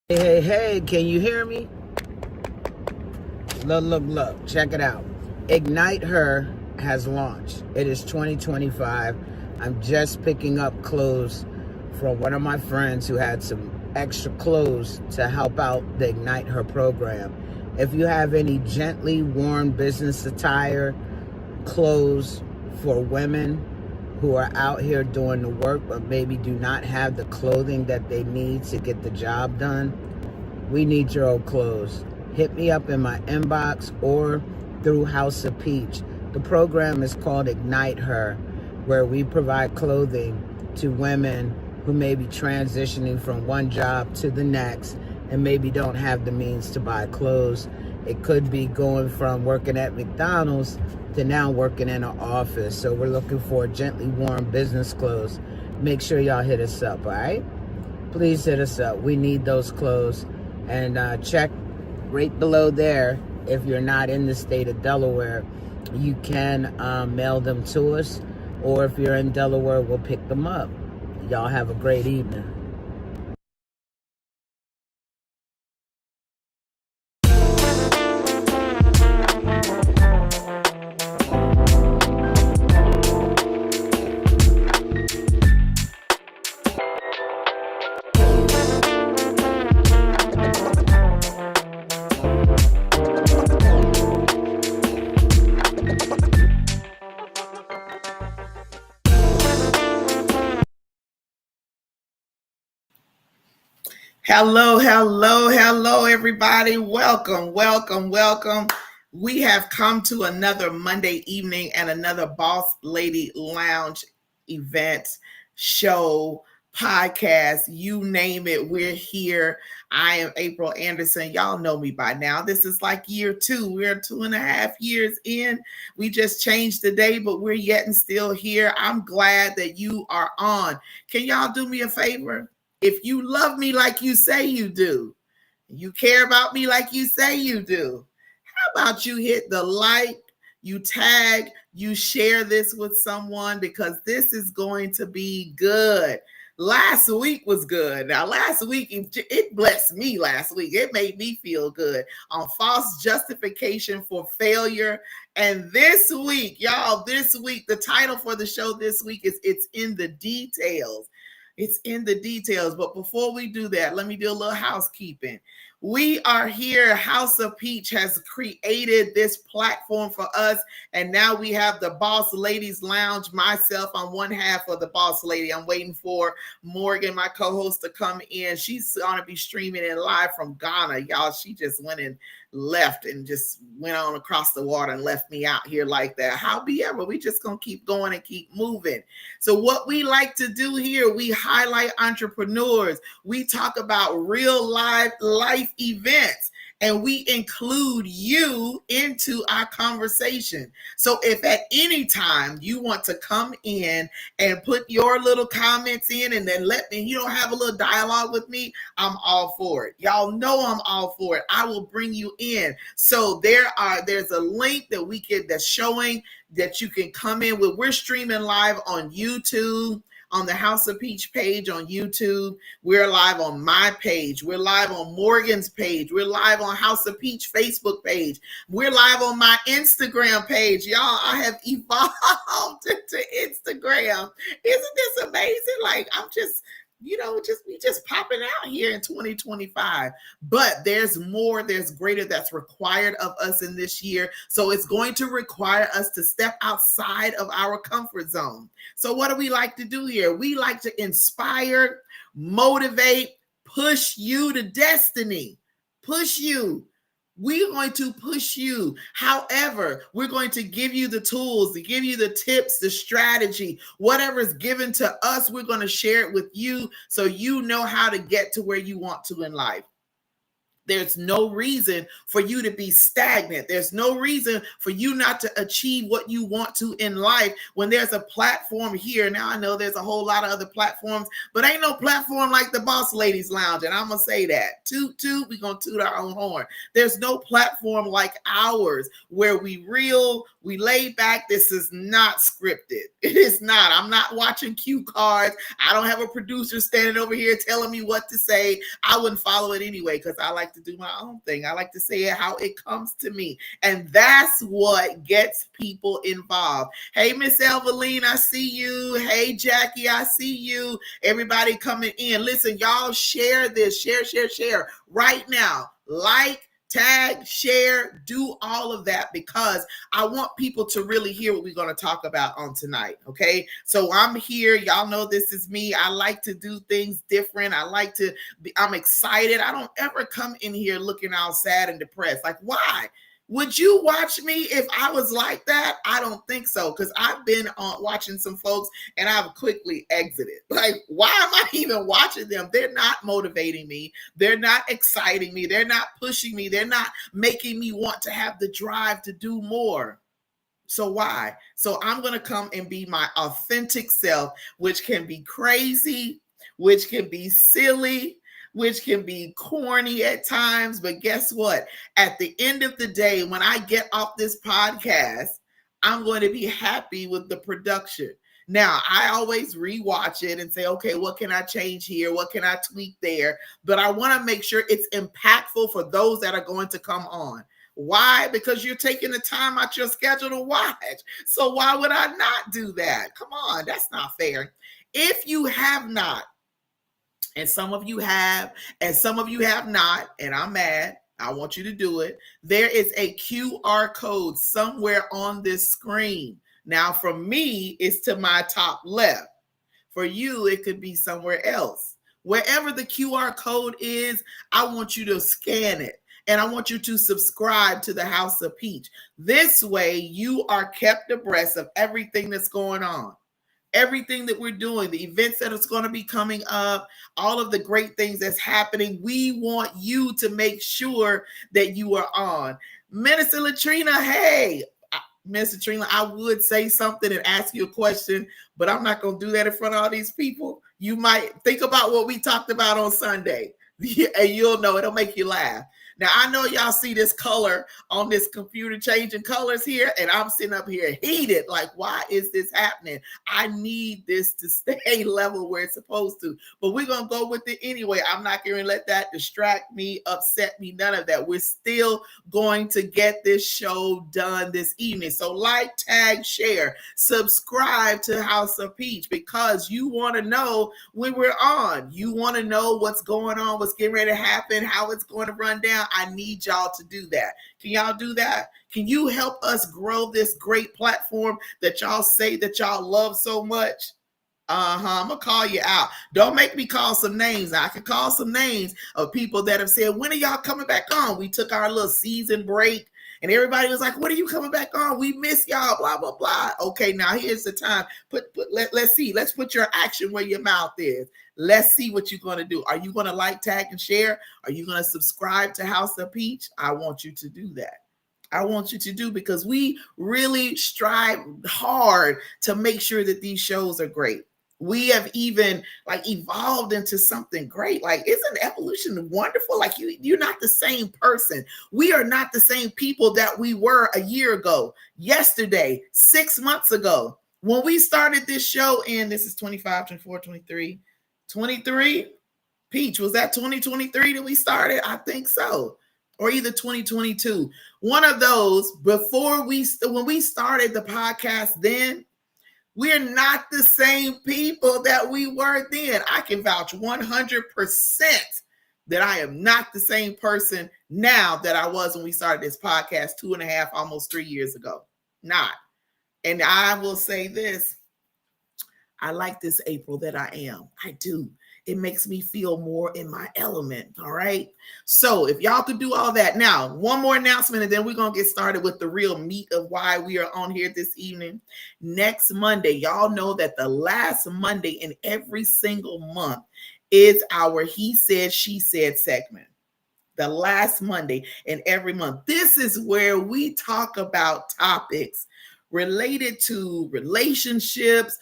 Hey, can you hear me? Look, check it out. Ignite Her has launched. It is 2025. I'm just picking up clothes from one of my friends who had some extra clothes to help out the Ignite Her program. If you have any gently worn business attire, clothes for women who are out here doing the work but maybe do not have the clothing that they need to get the job done, we need your old clothes. Hit me up in my inbox or through House of Peach. The program is called Ignite Her, where we provide clothing to women who may be transitioning from one job to the next and maybe don't have the means to buy clothes. It could be going from working at McDonald's to now working in an office. So we're looking for gently worn business clothes. Make sure y'all hit us up, all right? Please hit us up. We need those clothes. And check right below there. If you're not in the state of Delaware, you can mail them to us. Or if you're in Delaware, we'll pick them up. Y'all have a great evening. Hello, everybody. Welcome. We have come to another Monday evening and another Boss Lady Lounge event, show, podcast, you name it. We're here. I am April Anderson. Y'all know me by now. This is like year 2. We're 2.5 years in. We just changed the day, but we're yet and still here. I'm glad that you are on. Can y'all do me a favor? If you love me like you say you do, you care about me like you say you do, how about you hit the like, you tag, you share this with someone, because this is going to be good. Last week was good. Now, last week, it blessed me last week. It made me feel good on false justification for failure. And this week, y'all, the title for the show this week is It's in the Details. It's in the details. But before we do that, let me do a little housekeeping. We are here. House of Peach has created this platform for us. And now we have the Boss Ladies Lounge. Myself, I'm one half of the Boss Lady. I'm waiting for Morgan, my co-host, to come in. She's going to be streaming in live from Ghana. Y'all, she just went and left and just went on across the water and left me out here like that. However, we just going to keep going and keep moving. So what we like to do here, we highlight entrepreneurs. We talk about real life events, and we include you into our conversation. So if at any time you want to come in and put your little comments in and then let me, you don't have a little dialogue with me, I'm all for it. Y'all know I'm all for it. I will bring you in. So there's a link that's showing that you can come in with. We're streaming live on YouTube, on the House of Peach page on YouTube. We're live on my page. We're live on Morgan's page. We're live on House of Peach Facebook page. We're live on my Instagram page. Y'all, I have evolved into Instagram. Isn't this amazing? Like, I'm just, we just popping out here in 2025. But there's more, there's greater that's required of us in this year. So it's going to require us to step outside of our comfort zone. So what do we like to do here? We like to inspire, motivate, push you to destiny. Push you. We're going to push you. However, we're going to give you the tools, to give you the tips, the strategy, whatever is given to us, we're going to share it with you so you know how to get to where you want to in life. There's no reason for you to be stagnant. There's no reason for you not to achieve what you want to in life when there's a platform here. Now, I know there's a whole lot of other platforms, but ain't no platform like the Boss Ladies Lounge. And I'm going to say that. Toot, toot, we're going to toot our own horn. There's no platform like ours where we lay back. This is not scripted. It is not. I'm not watching cue cards. I don't have a producer standing over here telling me what to say. I wouldn't follow it anyway because I like to do my own thing. I like to say it how it comes to me. And that's what gets people involved. Hey, Miss Elvaline, I see you. Hey, Jackie, I see you. Everybody coming in. Listen, y'all share this. Share right now. Like, tag, share, do all of that because I want people to really hear what we're going to talk about on tonight. Okay. So I'm here. Y'all know this is me. I like to do things different. I'm excited. I don't ever come in here looking all sad and depressed. Like, why? Would you watch me if I was like that? I don't think so, because I've been watching some folks and I've quickly exited. Like, why am I even watching them? They're not motivating me. They're not exciting me. They're not pushing me. They're not making me want to have the drive to do more. So why? So I'm going to come and be my authentic self, which can be crazy, which can be silly, which can be corny at times. But guess what? At the end of the day, when I get off this podcast, I'm going to be happy with the production. Now, I always rewatch it and say, okay, what can I change here? What can I tweak there? But I want to make sure it's impactful for those that are going to come on. Why? Because you're taking the time out your schedule to watch. So why would I not do that? Come on, that's not fair. If you have not, and some of you have, and some of you have not, and I'm mad, I want you to do it. There is a QR code somewhere on this screen. Now, for me, it's to my top left. For you, it could be somewhere else. Wherever the QR code is, I want you to scan it. And I want you to subscribe to the House of Peach. This way, you are kept abreast of everything that's going on. Everything that we're doing, the events that is going to be coming up, all of the great things that's happening. We want you to make sure that you are on. Minister Latrina, hey, Minister Latrina, I would say something and ask you a question, but I'm not going to do that in front of all these people. You might think about what we talked about on Sunday, and you'll know it'll make you laugh. Now, I know y'all see this color on this computer changing colors here, and I'm sitting up here heated, like, why is this happening? I need this to stay level where it's supposed to, but we're going to go with it anyway. I'm not going to let that distract me, upset me, none of that. We're still going to get this show done this evening. So like, tag, share, subscribe to House of Peach because you want to know when we're on. You want to know what's going on, what's getting ready to happen, how it's going to run down. I need y'all to do that. Can y'all do that? Can you help us grow this great platform that y'all say that y'all love so much? I'm gonna call you out. Don't make me call some names. I can call some names of people that have said, when are y'all coming back on? We took our little season break and everybody was like, when are you coming back on? We miss y'all, blah, blah, blah. Okay, now here's the time. Let's see. Let's put your action where your mouth is. Let's see what you're going to do. Are you going to like, tag, and share? Are you going to subscribe to House of Peach? I want you to do that. I want you to do, because we really strive hard to make sure that these shows are great. We have even evolved into something great. Like, isn't evolution wonderful? Like, you're not the same person. We are not the same people that we were a year ago, yesterday, 6 months ago. When we started this show in, this is 25, 24, 23, Peach, was that 2023 that we started? I think so. Or either 2022. One of those. When we started the podcast then, we're not the same people that we were then. I can vouch 100% that I am not the same person now that I was when we started this podcast 2.5, almost 3 years ago. Not. And I will say this. I like this April that I am. I do. It makes me feel more in my element. All right. So if y'all could do all that. Now, one more announcement, and then we're going to get started with the real meat of why we are on here this evening. Next Monday, y'all know that the last Monday in every single month is our He Said, She Said segment. the last Monday in every month. This is where we talk about topics related to relationships,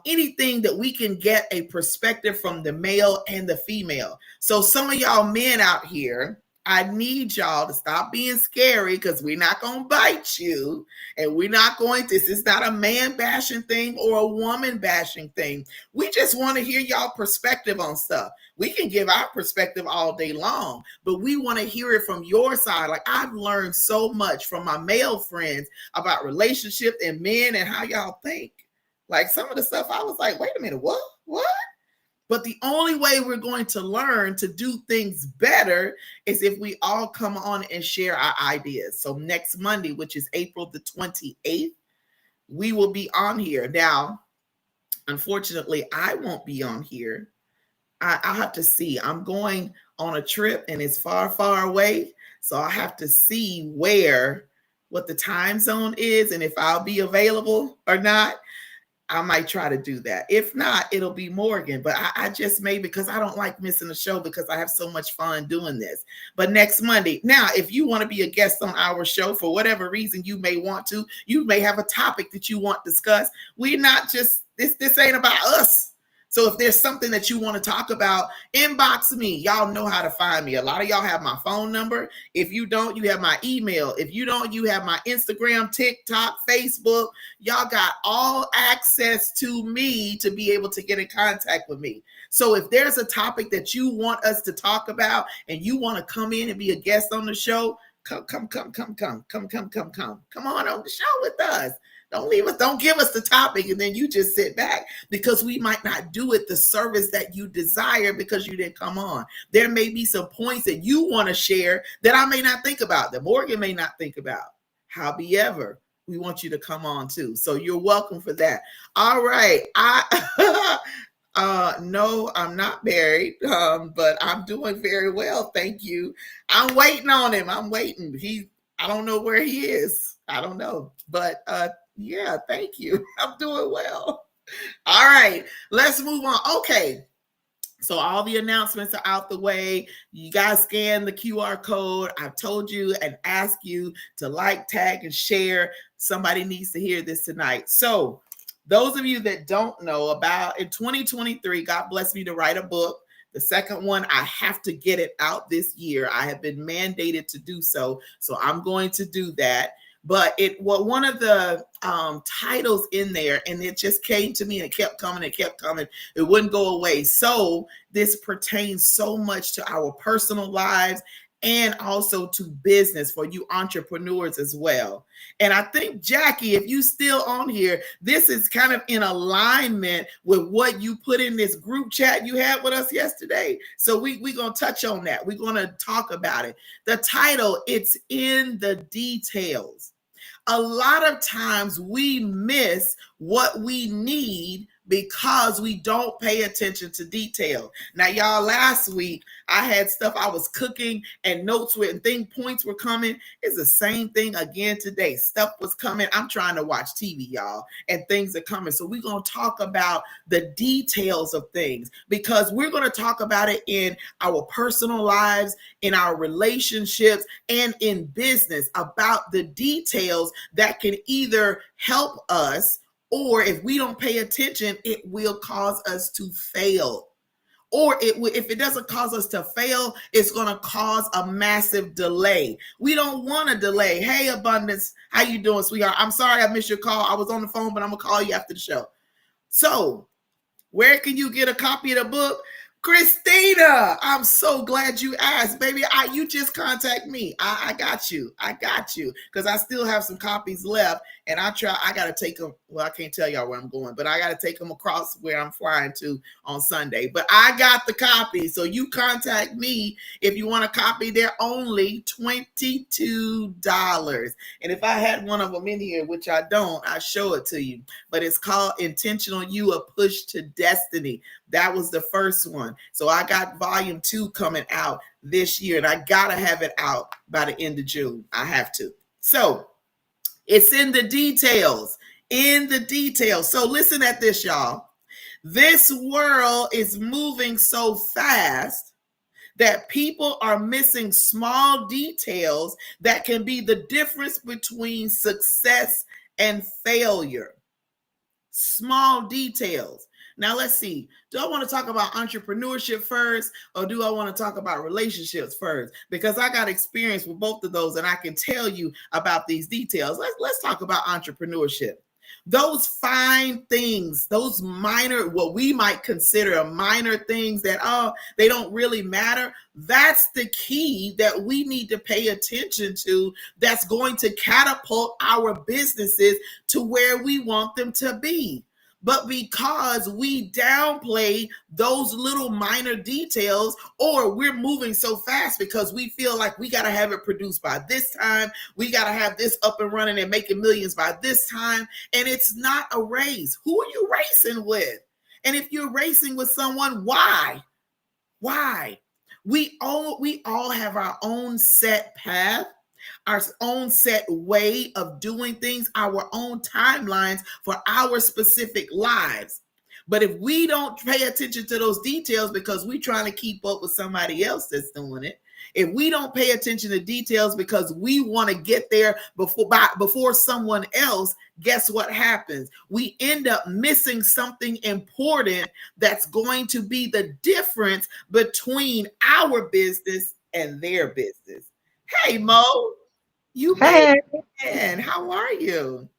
anything that we can get a perspective from the male and the female. So some of y'all men out here, I need y'all to stop being scary, because we're not going to bite you, and we're not going to, this is not a man bashing thing or a woman bashing thing. We just want to hear y'all perspective on stuff. We can give our perspective all day long, but we want to hear it from your side. Like, I've learned so much from my male friends about relationship and men and how y'all think. Like, some of the stuff I was like, wait a minute, what? But the only way we're going to learn to do things better is if we all come on and share our ideas. So next Monday, which is April the 28th, we will be on here. Now, unfortunately, I won't be on here. I'll have to see. I'm going on a trip, and it's far, far away. So I have to see what the time zone is, and if I'll be available or not. I might try to do that. If not, it'll be Morgan. But I just may, because I don't like missing the show, because I have so much fun doing this. But next Monday. Now, if you want to be a guest on our show for whatever reason you may want to, you may have a topic that you want discussed. We're not just, this ain't about us. So if there's something that you want to talk about, inbox me. Y'all know how to find me. A lot of y'all have my phone number. If you don't, you have my email. If you don't, you have my Instagram, TikTok, Facebook. Y'all got all access to me to be able to get in contact with me. So if there's a topic that you want us to talk about and you want to come in and be a guest on the show, come on the show with us. Don't leave us. Don't give us the topic and then you just sit back, because we might not do it the service that you desire because you didn't come on. There may be some points that you want to share that I may not think about, that Morgan may not think about. However, we want you to come on too. So you're welcome for that. All right. No, I'm not married, but I'm doing very well. Thank you. I'm waiting on him. I'm waiting. I don't know where he is. I don't know, but, yeah, thank you. I'm doing well. All right, let's move on. Okay, so all the announcements are out the way. You guys scan the QR code. I've told you and asked you to like, tag, and share. Somebody needs to hear this tonight. So those of you that don't know, about in 2023, God blessed me to write a book. The second one, I have to get it out this year. I have been mandated to do so. So I'm going to do that. But one of the titles in there, and it just came to me and it kept coming. It wouldn't go away. So this pertains so much to our personal lives and also to business for you entrepreneurs as well. And I think, Jackie, if you still on here, this is kind of in alignment with what you put in this group chat you had with us yesterday. So we're going to touch on that. We're going to talk about it. The title, it's in the details. A lot of times we miss what we need because we don't pay attention to detail. Now, y'all, last week I had stuff I was cooking and notes with and points were coming. It's the same thing again today. Stuff was coming. I'm trying to watch TV, y'all, and things are coming. So we're going to talk about the details of things, because we're going to talk about it in our personal lives, in our relationships, and in business, about the details that can either help us, or if we don't pay attention, it will cause us to fail. Or if it doesn't cause us to fail, it's going to cause a massive delay. We don't want a delay. Hey, Abundance, how you doing, sweetheart? I'm sorry I missed your call. I was on the phone, but I'm going to call you after the show. So where can you get a copy of the book? Christina, I'm so glad you asked, baby. You just contact me. I got you. Because I still have some copies left, and I got to take them. Well, I can't tell y'all where I'm going, but I got to take them across where I'm flying to on Sunday. But I got the copy, so you contact me if you want a copy. They're only $22. And if I had one of them in here, which I don't, I show it to you. But it's called Intentional You, A Push to Destiny. That was the first one. So I got volume 2 coming out this year, and I got to have it out by the end of June. I have to. So it's in the details, So listen at this, y'all. This world is moving so fast that people are missing small details that can be the difference between success and failure. Small details. Now, let's see. Do I want to talk about entrepreneurship first, or do I want to talk about relationships first? Because I got experience with both of those and I can tell you about these details. Let's talk about entrepreneurship. Those fine things, those minor, what we might consider minor things that, oh, they don't really matter. That's the key that we need to pay attention to, that's going to catapult our businesses to where we want them to be. But because we downplay those little minor details, or we're moving so fast because we feel like we got to have it produced by this time, we got to have this up and running and making millions by this time, and it's not a race. Who are you racing with? And if you're racing with someone, why? Why? We all have our own set path, our own set way of doing things, our own timelines for our specific lives. But if we don't pay attention to those details because we're trying to keep up with somebody else that's doing it, if we don't pay attention to details because we want to get there before someone else, guess what happens? We end up missing something important that's going to be the difference between our business and their business. Hey, Mo, you made Hey, it in. How are you?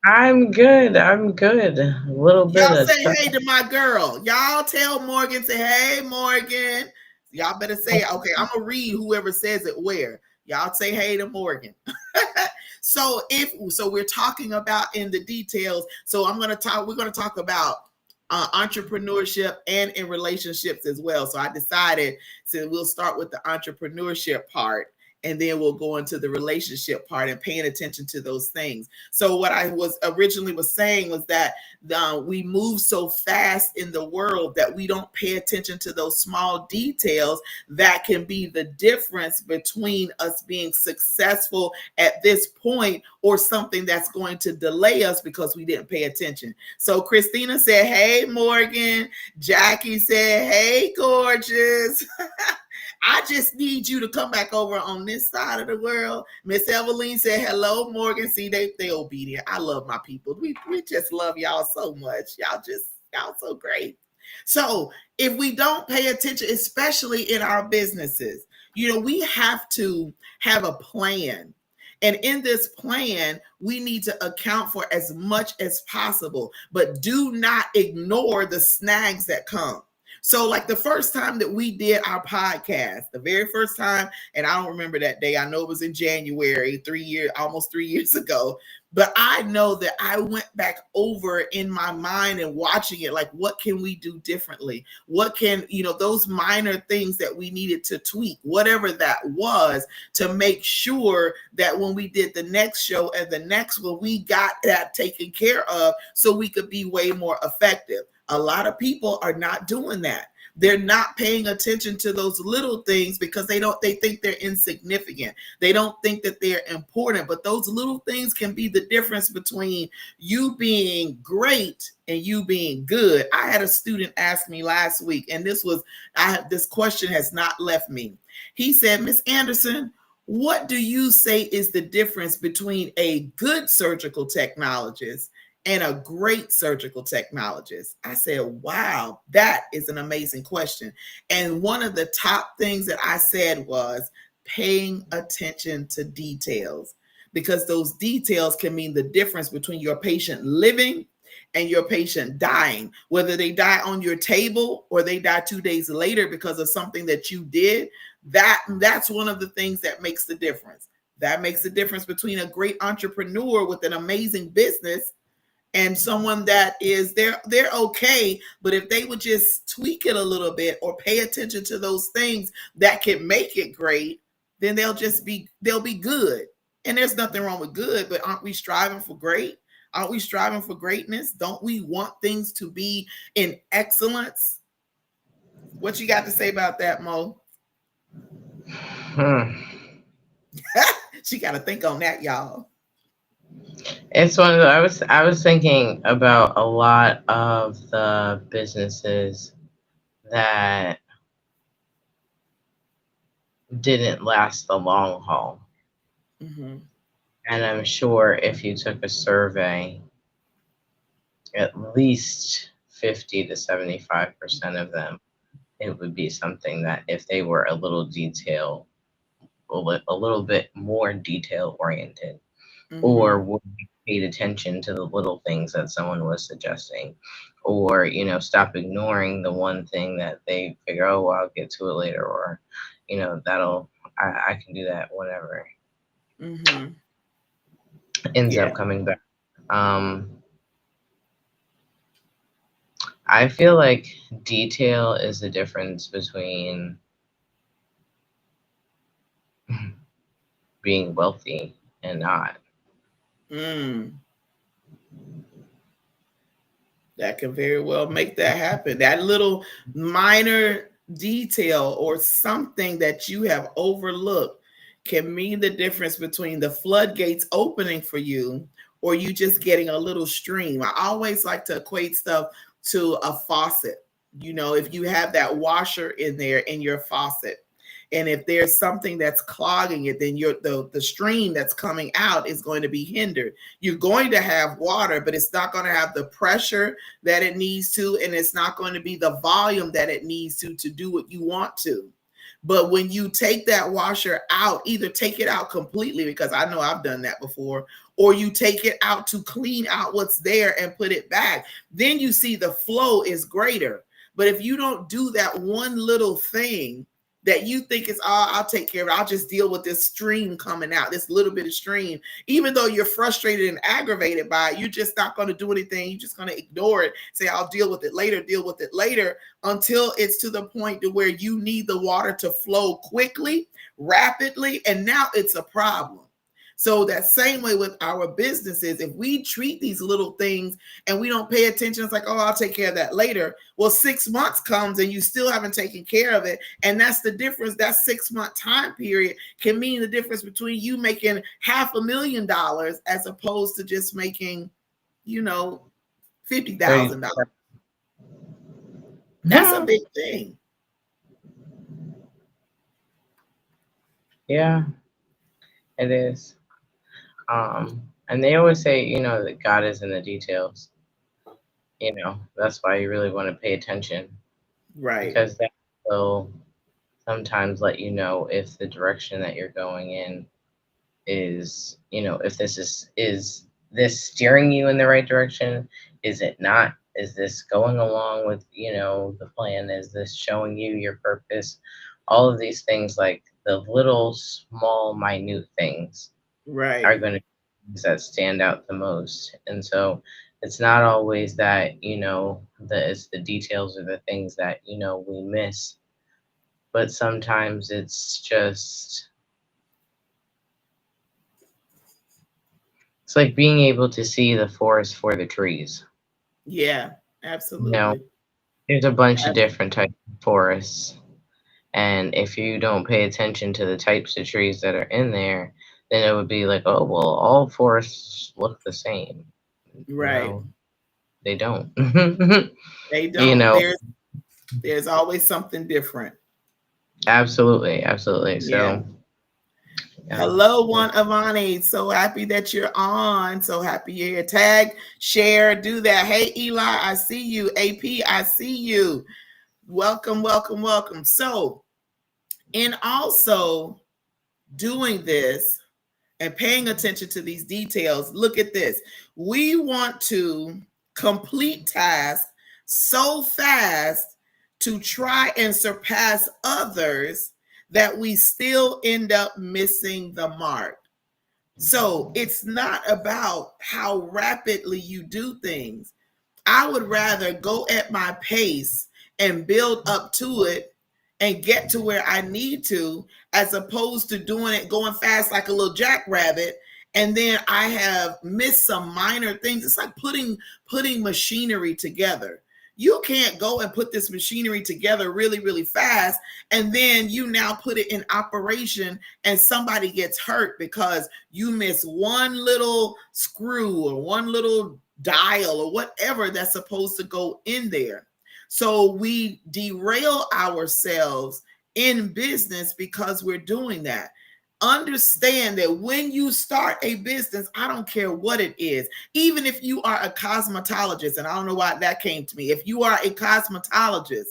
I'm good. I'm good. A little bit Y'all of say stuff. hey to my girl. Y'all tell Morgan, say, hey, Morgan. Y'all better say it. Okay, I'm going to read whoever says it where. Y'all say hey to Morgan. So we're talking about in the details. So we're going to talk about entrepreneurship and in relationships as well. So I decided, so we'll start with the entrepreneurship part, and then we'll go into the relationship part and paying attention to those things. So what I was originally saying was that we move so fast in the world that we don't pay attention to those small details that can be the difference between us being successful at this point or something that's going to delay us because we didn't pay attention. So Christina said, hey, Morgan. Jackie said, hey, gorgeous. I just need you to come back over on this side of the world. Miss Eveline said, hello, Morgan. See, they obedient. I love my people. We just love y'all so much. Y'all so great. So if we don't pay attention, especially in our businesses, we have to have a plan. And in this plan, we need to account for as much as possible, but do not ignore the snags that come. So like the first time that we did our podcast, the very first time, and I don't remember that day. I know it was in January, almost 3 years ago. But I know that I went back over in my mind and watching it, like, what can we do differently? What can, those minor things that we needed to tweak, whatever that was, to make sure that when we did the next show and the next one, we got that taken care of so we could be way more effective. A lot of people are not doing that. They're not paying attention to those little things because they think they're insignificant. They don't think that they're important, but those little things can be the difference between you being great and you being good. I had a student ask me last week, and this question has not left me. He said, Miss Anderson, what do you say is the difference between a good surgical technologist and a great surgical technologist? I said, wow, that is an amazing question. And one of the top things that I said was paying attention to details, because those details can mean the difference between your patient living and your patient dying, whether they die on your table or they die 2 days later because of something that you did. That's one of the things that makes the difference. That makes the difference between a great entrepreneur with an amazing business and someone that is they're okay, but if they would just tweak it a little bit or pay attention to those things that can make it great, then they'll be good. And there's nothing wrong with good, but aren't we striving for great? Aren't we striving for greatness? Don't we want things to be in excellence? What you got to say about that, Mo? She got to think on that, y'all. It's one of the, I was thinking about a lot of the businesses that didn't last the long haul. Mm-hmm. And I'm sure if you took a survey, at least 50 to 75% of them, it would be something that if they were a little bit more detail oriented, Mm-hmm. or would have paid attention to the little things that someone was suggesting, or stop ignoring the one thing that they figure, oh well, I'll get to it later, or that'll I can do that whenever, Mm-hmm. ends up Yeah. coming back. um I feel like detail is the difference between being wealthy and not. Mm. That can very well make that happen. That little minor detail or something that you have overlooked can mean the difference between the floodgates opening for you or you just getting a little stream. I always like to equate stuff to a faucet. If you have that washer in there in your faucet, and if there's something that's clogging it, then the stream that's coming out is going to be hindered. You're going to have water, but it's not going to have the pressure that it needs to, and it's not going to be the volume that it needs to do what you want to. But when you take that washer out, either take it out completely, because I know I've done that before, or you take it out to clean out what's there and put it back, then you see the flow is greater. But if you don't do that one little thing that you think is, oh, I'll take care of it, I'll just deal with this stream coming out, this little bit of stream, even though you're frustrated and aggravated by it, you're just not going to do anything. You're just going to ignore it, say, I'll deal with it later, until it's to the point to where you need the water to flow quickly, rapidly, and now it's a problem. So that same way with our businesses, if we treat these little things and we don't pay attention, it's like, oh, I'll take care of that later. Well, 6 months comes and you still haven't taken care of it. And that's the difference. That 6 month time period can mean the difference between you making $500,000 as opposed to just making, $50,000. That's a big thing. Yeah, it is. And they always say, that God is in the details. That's why you really want to pay attention, Right. because that will sometimes let you know if the direction that you're going in is, if is this steering you in the right direction? Is it not? Is this going along with, the plan? Is this showing you your purpose? All of these things, like the little small minute things, are Right. going to be things that stand out the most. And so it's not always that, it's the details or the things that, we miss, but sometimes it's like being able to see the forest for the trees. Yeah, You know, absolutely. there's a bunch of Absolutely. different types of forests. And if you don't pay attention to the types of trees that are in there, then it would be like, oh, well, all forests look the same. Right. No, they don't. They you don't. know, There's always something different. absolutely, absolutely. Yeah. So, yeah. Hello, one Avani. So happy that you're on. So happy you're here. Tag, share, do that. Hey, Eli, I see you. AP, I see you. Welcome, welcome, welcome. So, in also doing this and paying attention to these details, look at this. We want to complete tasks so fast to try and surpass others that we still end up missing the mark. So it's not about how rapidly you do things. I would rather go at my pace and build up to it and get to where I need to, as opposed to doing it going fast like a little jackrabbit. And then I have missed some minor things. It's like putting machinery together. You can't go and put this machinery together really, really fast. And then you now put it in operation and somebody gets hurt because you miss one little screw or one little dial or whatever that's supposed to go in there. So we derail ourselves in business because we're doing that. Understand that when you start a business, I don't care what it is, even if you are a cosmetologist, and I don't know why that came to me. If you are a cosmetologist,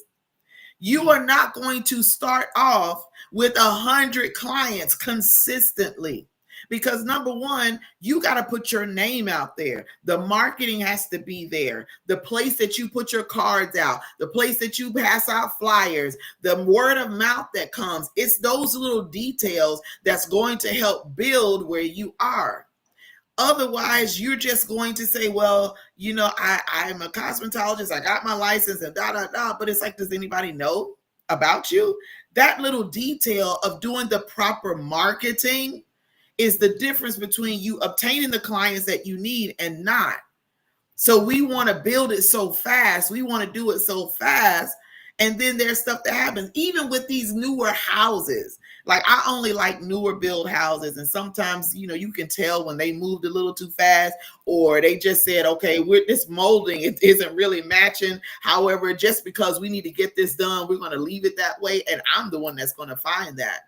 you are not going to start off with 100 clients consistently. Because number one, you got to put your name out there. The marketing has to be there. The place that you put your cards out, the place that you pass out flyers, the word of mouth that comes. It's those little details that's going to help build where you are. Otherwise, you're just going to say, well, I'm a cosmetologist. I got my license and da. But it's like, does anybody know about you? That little detail of doing the proper marketing is the difference between you obtaining the clients that you need and not. So we want to build it so fast. We want to do it so fast. And then there's stuff that happens, even with these newer houses. Like, I only like newer build houses. And sometimes, you can tell when they moved a little too fast, or they just said, okay, this molding, it isn't really matching. However, just because we need to get this done, we're going to leave it that way. And I'm the one that's going to find that.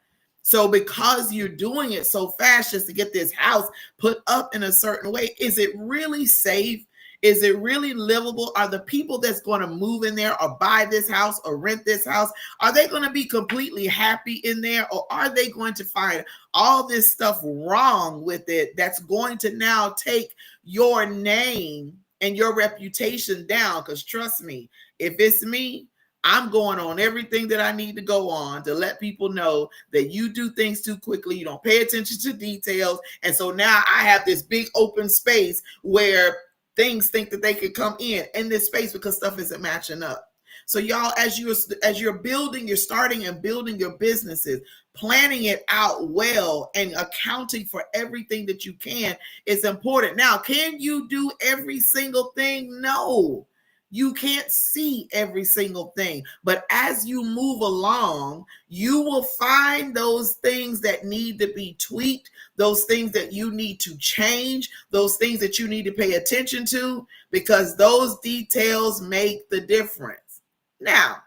So because you're doing it so fast just to get this house put up in a certain way, is it really safe? Is it really livable? Are the people that's going to move in there or buy this house or rent this house, are they going to be completely happy in there? Or are they going to find all this stuff wrong with it that's going to now take your name and your reputation down? Because trust me, if it's me, I'm going on everything that I need to go on to let people know that you do things too quickly. You don't pay attention to details. And so now I have this big open space where things think that they could come in this space because stuff isn't matching up. So y'all, as you're building, you're starting and building your businesses, planning it out well and accounting for everything that you can is important. Now, can you do every single thing? No. You can't see every single thing, but as you move along, you will find those things that need to be tweaked, those things that you need to change, those things that you need to pay attention to, because those details make the difference. Now,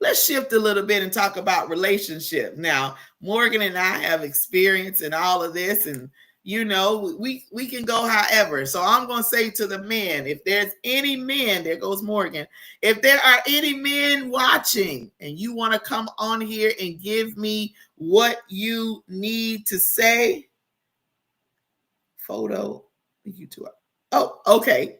let's shift a little bit and talk about relationships. Now, Morgan and I have experience in all of this, and we can go however. So I'm going to say to the men, if there's any men, there goes Morgan. If there are any men watching and you want to come on here and give me what you need to say, photo, you two up. Oh, okay.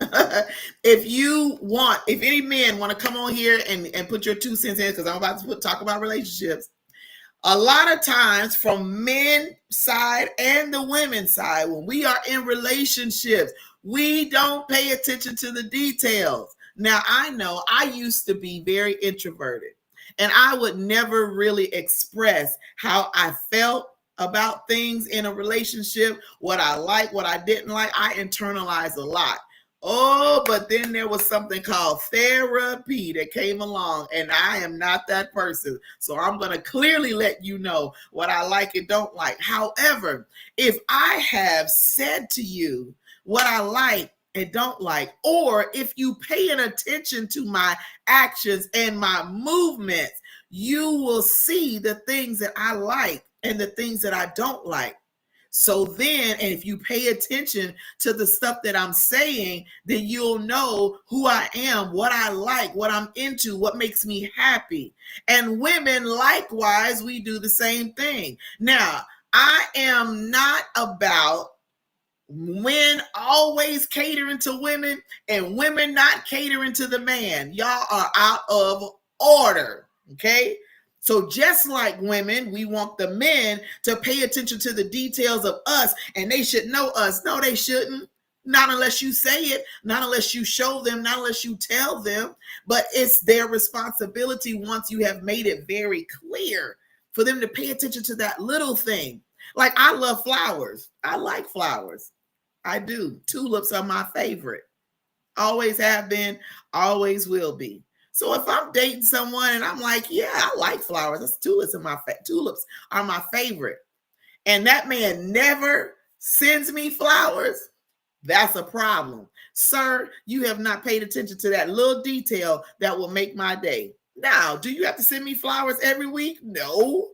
If any men want to come on here and put your 2 cents in, because I'm about to talk about relationships. A lot of times from men's side and the women's side, when we are in relationships, we don't pay attention to the details. Now, I know I used to be very introverted, and I would never really express how I felt about things in a relationship, what I like, what I didn't like. I internalized a lot. Oh, but then there was something called therapy that came along, and I am not that person. So I'm going to clearly let you know what I like and don't like. However, if I have said to you what I like and don't like, or if you pay attention to my actions and my movements, you will see the things that I like and the things that I don't like. So then, and if you pay attention to the stuff that I'm saying, then you'll know who I am, what I like, what I'm into, what makes me happy. And women, likewise, we do the same thing. Now, I am not about men always catering to women and women not catering to the man. Y'all are out of order, okay? So just like women, we want the men to pay attention to the details of us, and they should know us. No, they shouldn't. Not unless you say it, not unless you show them, not unless you tell them. But it's their responsibility, once you have made it very clear, for them to pay attention to that little thing. Like, I love flowers. I like flowers. I do. Tulips are my favorite. Always have been, always will be. So if I'm dating someone and I'm like, yeah, I like flowers. That's tulips are my favorite. And that man never sends me flowers. That's a problem. Sir, you have not paid attention to that little detail that will make my day. Now, do you have to send me flowers every week? No.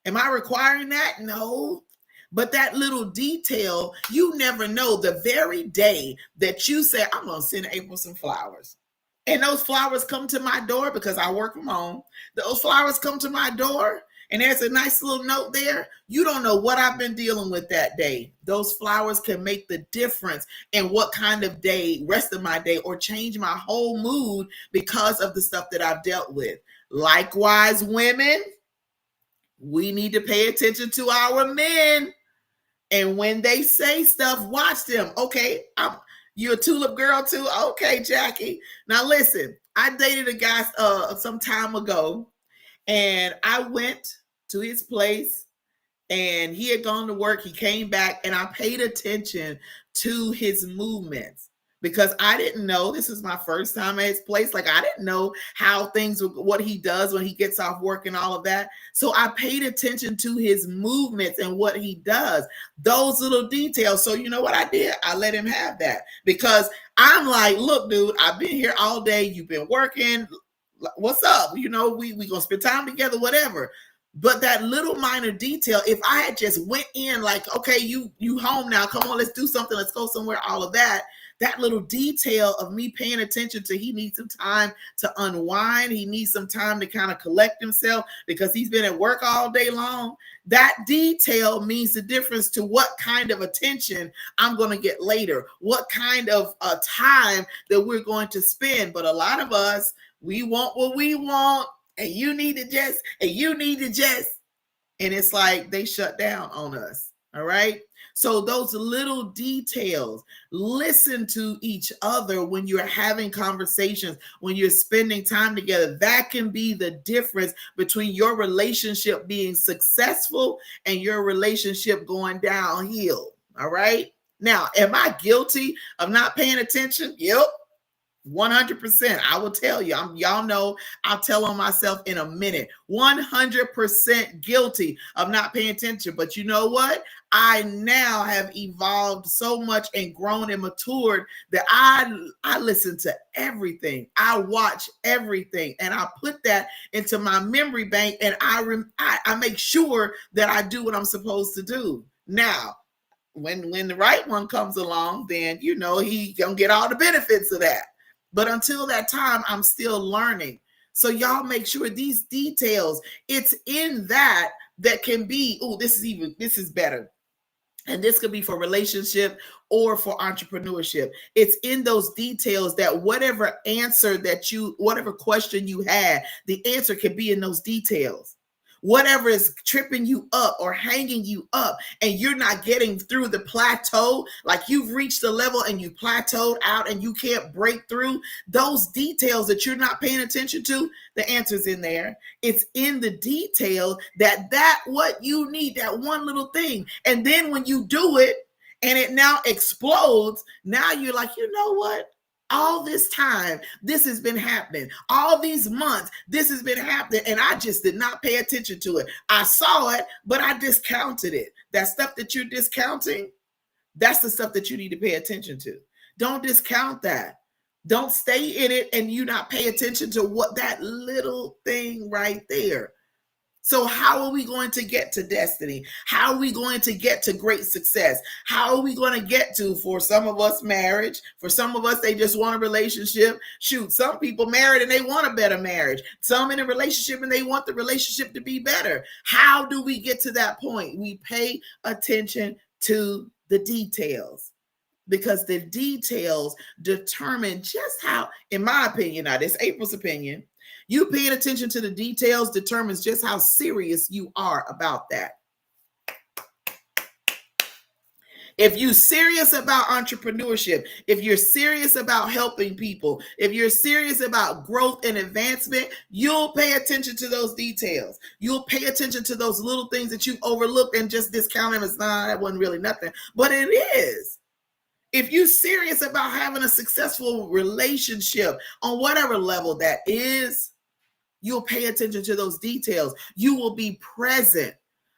Am I requiring that? No. But that little detail, you never know the very day that you say, I'm going to send April some flowers. And those flowers come to my door because I work from home. Those flowers come to my door and there's a nice little note there. You don't know what I've been dealing with that day. Those flowers can make the difference in what kind of day, rest of my day, or change my whole mood because of the stuff that I've dealt with. Likewise, women, we need to pay attention to our men. And when they say stuff, watch them. Okay, you're a tulip girl too? Okay, Jackie. Now listen, I dated a guy some time ago, and I went to his place, and he had gone to work. He came back, and I paid attention to his movements because I didn't know. This is my first time at his place. Like, I didn't know how things, what he does when he gets off work and all of that. So I paid attention to his movements and what he does, those little details. So you know what I did? I let him have that because I'm like, look, dude, I've been here all day. You've been working. What's up? You know, we gonna spend time together, whatever. But that little minor detail, if I had just went in like, okay, you home now, come on, let's do something, let's go somewhere, all of that, that little detail of me paying attention to, he needs some time to unwind, he needs some time to kind of collect himself because he's been at work all day long. That detail means the difference to what kind of attention I'm going to get later, what kind of time that we're going to spend. But a lot of us, we want what we want, and you need to just, and it's like they shut down on us. All right. So those little details, listen to each other when you're having conversations, when you're spending time together. That can be the difference between your relationship being successful and your relationship going downhill. All right. Now, am I guilty of not paying attention? Yep. 100%. I will tell you. Y'all know I'll tell on myself in a minute. 100% guilty of not paying attention. But you know what? I now have evolved so much and grown and matured that I listen to everything. I watch everything, and I put that into my memory bank, and I make sure that I do what I'm supposed to do. Now, when the right one comes along, then you know he gonna get all the benefits of that. But until that time, I'm still learning. So y'all make sure these details, it's in that can be, oh, this is better. And this could be for relationship or for entrepreneurship. It's in those details that whatever question you had, the answer can be in those details. Whatever is tripping you up or hanging you up and you're not getting through the plateau, like you've reached the level and you plateaued out and you can't break through, those details that you're not paying attention to, the answer's in there. It's in the detail that what you need, that one little thing. And then when you do it and it now explodes, now you're like, you know what? All this time, this has been happening. All these months, this has been happening, and I just did not pay attention to it. I saw it, but I discounted it. That stuff that you're discounting, that's the stuff that you need to pay attention to. Don't discount that. Don't stay in it and you not pay attention to what that little thing right there. So how are we going to get to destiny? How are we going to get to great success? How are we going to get to, for some of us, marriage? For some of us, they just want a relationship. Shoot, some people married and they want a better marriage. Some in a relationship and they want the relationship to be better. How do we get to that point? We pay attention to the details, because the details determine just how, in my opinion, now this is April's opinion, you paying attention to the details determines just how serious you are about that. If you're serious about entrepreneurship, if you're serious about helping people, if you're serious about growth and advancement, you'll pay attention to those details. You'll pay attention to those little things that you've overlooked and just discount them as, nah, that wasn't really nothing. But it is. If you're serious about having a successful relationship on whatever level that is, you'll pay attention to those details. You will be present.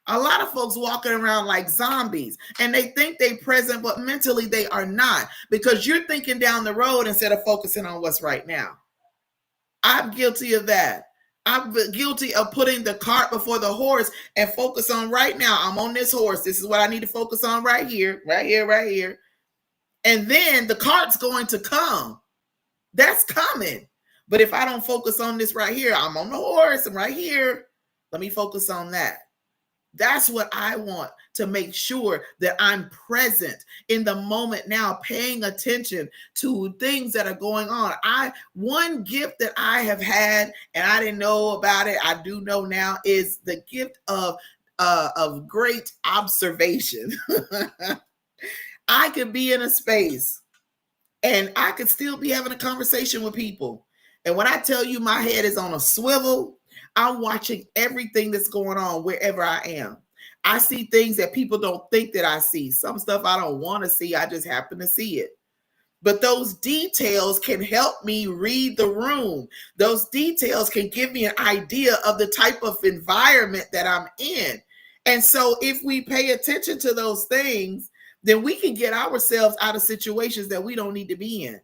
A lot of folks walking around like zombies and they think they're present, but mentally they are not, because you're thinking down the road instead of focusing on what's right now. I'm guilty of that. I'm guilty of putting the cart before the horse and focus on right now. I'm on this horse. This is what I need to focus on right here, right here, right here. And then the cart's going to come. That's coming. But if I don't focus on this right here, I'm on the horse and right here. Let me focus on that. That's what I want, to make sure that I'm present in the moment now, paying attention to things that are going on. One gift that I have had, and I didn't know about it, I do know now, is the gift of great observation. I could be in a space and I could still be having a conversation with people. And when I tell you my head is on a swivel, I'm watching everything that's going on wherever I am. I see things that people don't think that I see. Some stuff I don't want to see. I just happen to see it. But those details can help me read the room. Those details can give me an idea of the type of environment that I'm in. And so if we pay attention to those things, then we can get ourselves out of situations that we don't need to be in.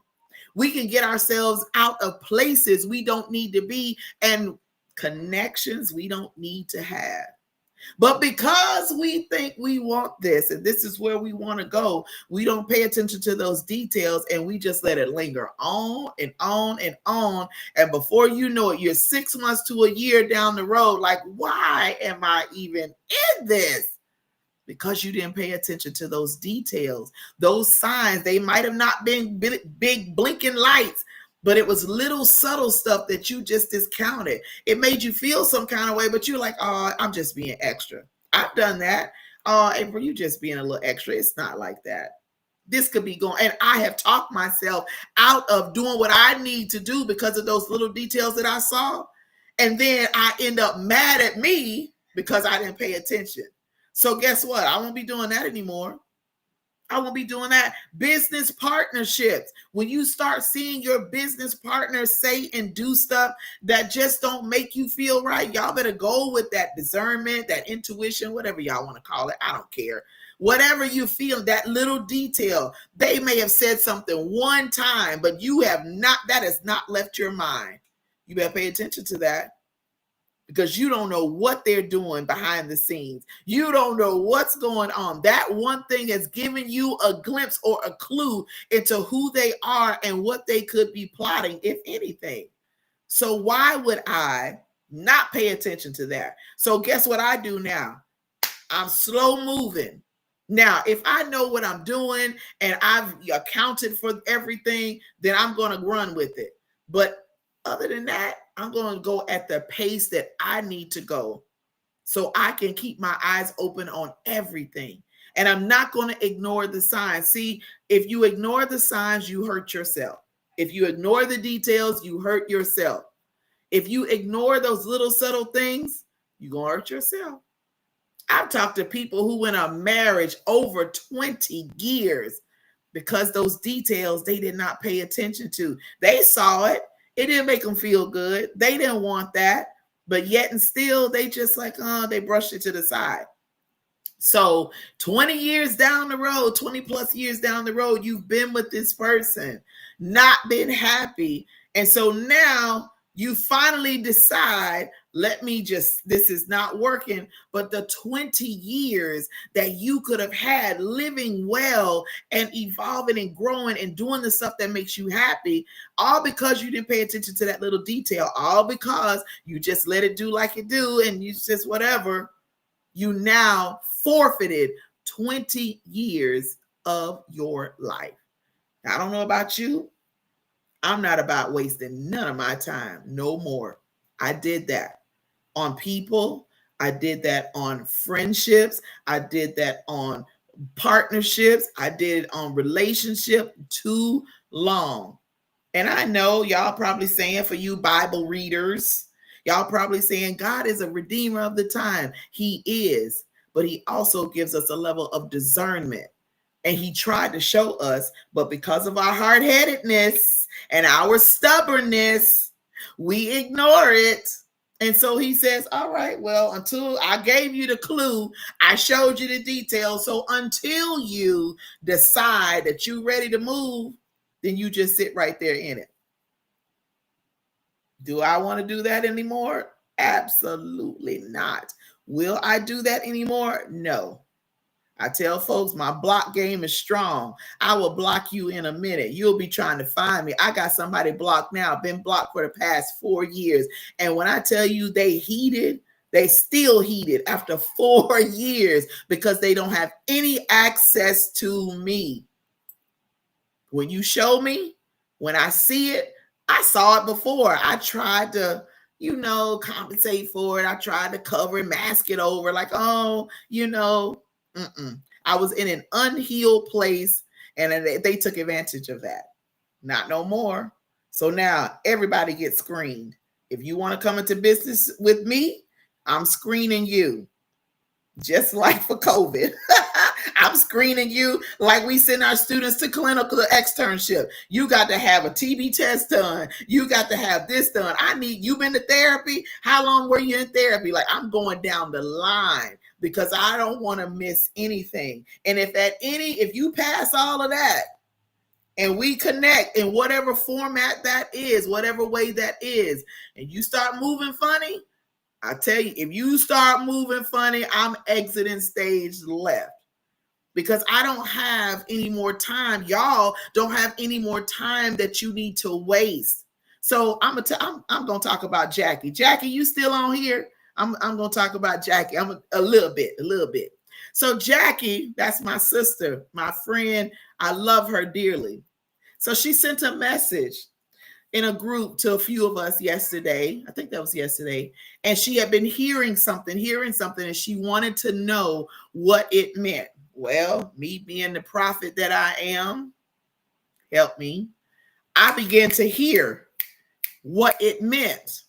We can get ourselves out of places we don't need to be, and connections we don't need to have. But because we think we want this and this is where we want to go, we don't pay attention to those details and we just let it linger on and on and on. And before you know it, you're 6 months to a year down the road, like, why am I even in this? Because you didn't pay attention to those details, those signs. They might have not been big blinking lights, but it was little subtle stuff that you just discounted. It made you feel some kind of way, but you're like, oh, I'm just being extra. I've done that. Oh, April, you just being a little extra. It's not like that. This could be going, and I have talked myself out of doing what I need to do because of those little details that I saw. And then I end up mad at me because I didn't pay attention. So guess what? I won't be doing that anymore. I won't be doing that. Business partnerships. When you start seeing your business partners say and do stuff that just don't make you feel right, y'all better go with that discernment, that intuition, whatever y'all want to call it. I don't care. Whatever you feel, that little detail. They may have said something one time, but you have not, that has not left your mind. You better pay attention to that. Because you don't know what they're doing behind the scenes. You don't know what's going on. That one thing has given you a glimpse or a clue into who they are and what they could be plotting, if anything. So why would I not pay attention to that? So guess what I do now? I'm slow moving. Now, if I know what I'm doing and I've accounted for everything, then I'm going to run with it. But other than that, I'm going to go at the pace that I need to go so I can keep my eyes open on everything. And I'm not going to ignore the signs. See, if you ignore the signs, you hurt yourself. If you ignore the details, you hurt yourself. If you ignore those little subtle things, you're going to hurt yourself. I've talked to people who went on marriage over 20 years because those details they did not pay attention to. They saw it. It didn't make them feel good. They didn't want that. But yet and still, they just like, they brushed it to the side. So 20 years down the road, 20 plus years down the road, you've been with this person, not been happy. And so now you finally decide, this is not working. But the 20 years that you could have had living well and evolving and growing and doing the stuff that makes you happy, all because you didn't pay attention to that little detail, all because you just let it do like it do and you just whatever, you now forfeited 20 years of your life. I don't know about you. I'm not about wasting none of my time. No more. I did that on people. I did that on friendships. I did that on partnerships. I did it on relationship too long. And I know y'all probably saying, for you Bible readers, y'all probably saying God is a redeemer of the time. He is, but he also gives us a level of discernment. And he tried to show us, but because of our hard-headedness and our stubbornness, we ignore it. And so he says, all right, well, until I gave you the clue, I showed you the details. So until you decide that you're ready to move, then you just sit right there in it. Do I want to do that anymore? Absolutely not. Will I do that anymore? No. I tell folks my block game is strong. I will block you in a minute. You'll be trying to find me. I got somebody blocked now, been blocked for the past 4 years. And when I tell you they heated, they still heated after 4 years because they don't have any access to me. When you show me, when I see it, I saw it before. I tried to, compensate for it. I tried to cover and mask it over like, I was in an unhealed place and they took advantage of that. Not no more. So now everybody gets screened. If you want to come into business with me, I'm screening you. Just like for COVID. I'm screening you like we send our students to clinical externship. You got to have a TB test done. You got to have this done. You been to therapy? How long were you in therapy? Like, I'm going down the line because I don't want to miss anything. And if you pass all of that and we connect in whatever format that is, whatever way that is, and you start moving funny, I tell you, if you start moving funny, I'm exiting stage left because I don't have any more time. Y'all don't have any more time that you need to waste. So I'm gonna talk about Jackie. Jackie, you still on here? I'm gonna talk about Jackie. I'm a little bit. So Jackie, that's my sister, my friend. I love her dearly. So she sent a message in a group to a few of us yesterday. I think that was yesterday. And she had been hearing something, and she wanted to know what it meant. Well, me being the prophet that I am, help me, I began to hear what it meant.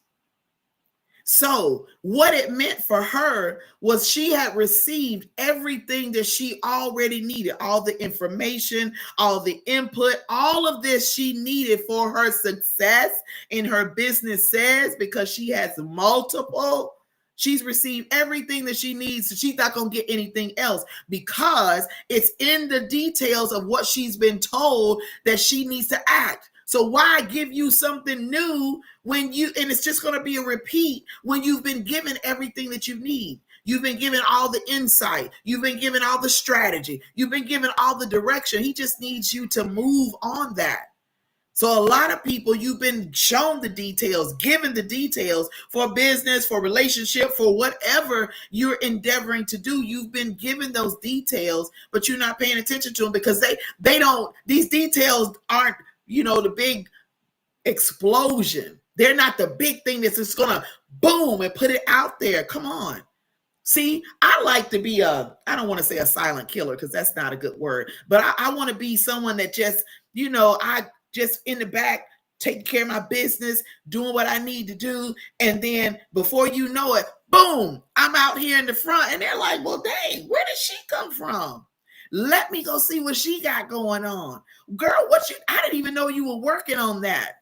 So what it meant for her was she had received everything that she already needed, all the information, all the input, all of this she needed for her success in her business because she has multiple. She's received everything that she needs. So she's not going to get anything else because it's in the details of what she's been told that she needs to act. So why give you something new and it's just going to be a repeat when you've been given everything that you need? You've been given all the insight. You've been given all the strategy. You've been given all the direction. He just needs you to move on that. So a lot of people, you've been shown the details, given the details for business, for relationship, for whatever you're endeavoring to do. You've been given those details, but you're not paying attention to them because these details aren't, the big explosion. They're not the big thing that's just going to boom and put it out there. Come on. See, I like to be I don't want to say a silent killer because that's not a good word, but I want to be someone that just, I just in the back, taking care of my business, doing what I need to do. And then before you know it, boom, I'm out here in the front and they're like, well, dang, where did she come from? Let me go see what she got going on. Girl, I didn't even know you were working on that.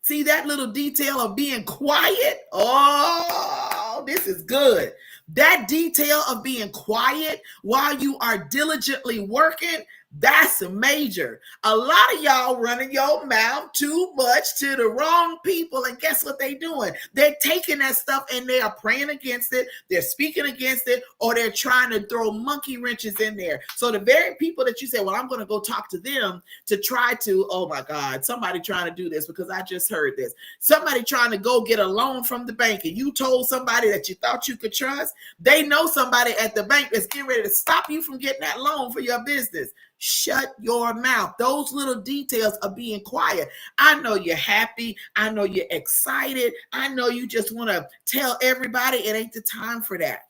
See that little detail of being quiet? Oh, this is good. That detail of being quiet while you are diligently working, that's major. A lot of y'all running your mouth too much to the wrong people. And guess what they're doing? They're taking that stuff and they are praying against it. They're speaking against it, or they're trying to throw monkey wrenches in there. So the very people that you say, well, I'm going to go talk to them to try to, oh my God, somebody trying to do this because I just heard this. Somebody trying to go get a loan from the bank and you told somebody that you thought you could trust. They know somebody at the bank that's getting ready to stop you from getting that loan for your business. Shut your mouth. Those little details of being quiet. I know you're happy. I know you're excited. I know you just want to tell everybody. It ain't the time for that.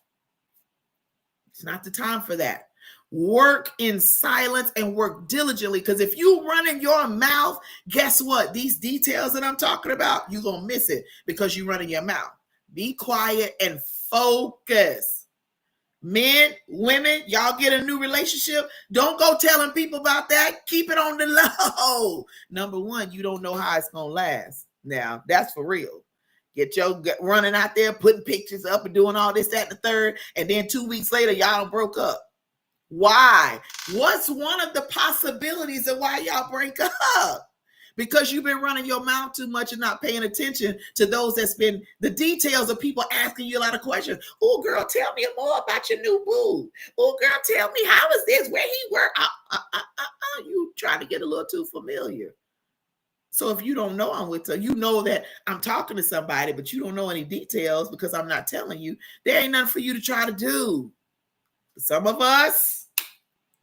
It's not the time for that. Work in silence and work diligently, because if you run in your mouth, guess what? These details that I'm talking about, you're going to miss it because you run in your mouth. Be quiet and focus. Men, women, y'all get a new relationship. Don't go telling people about that. Keep it on the low. Number one, you don't know how it's going to last. Now, that's for real. Get your running out there, putting pictures up and doing all this, that, and the third. And then 2 weeks later, y'all broke up. Why? What's one of the possibilities of why y'all break up? because you've been running your mouth too much and not paying attention to those that's been the details of people asking you a lot of questions. Oh, girl, tell me more about your new boo. Oh, girl, tell me how is this? Where he work? You trying to get a little too familiar. So if you don't know I'm with her, you know that I'm talking to somebody, but you don't know any details because I'm not telling you. There ain't nothing for you to try to do. Some of us,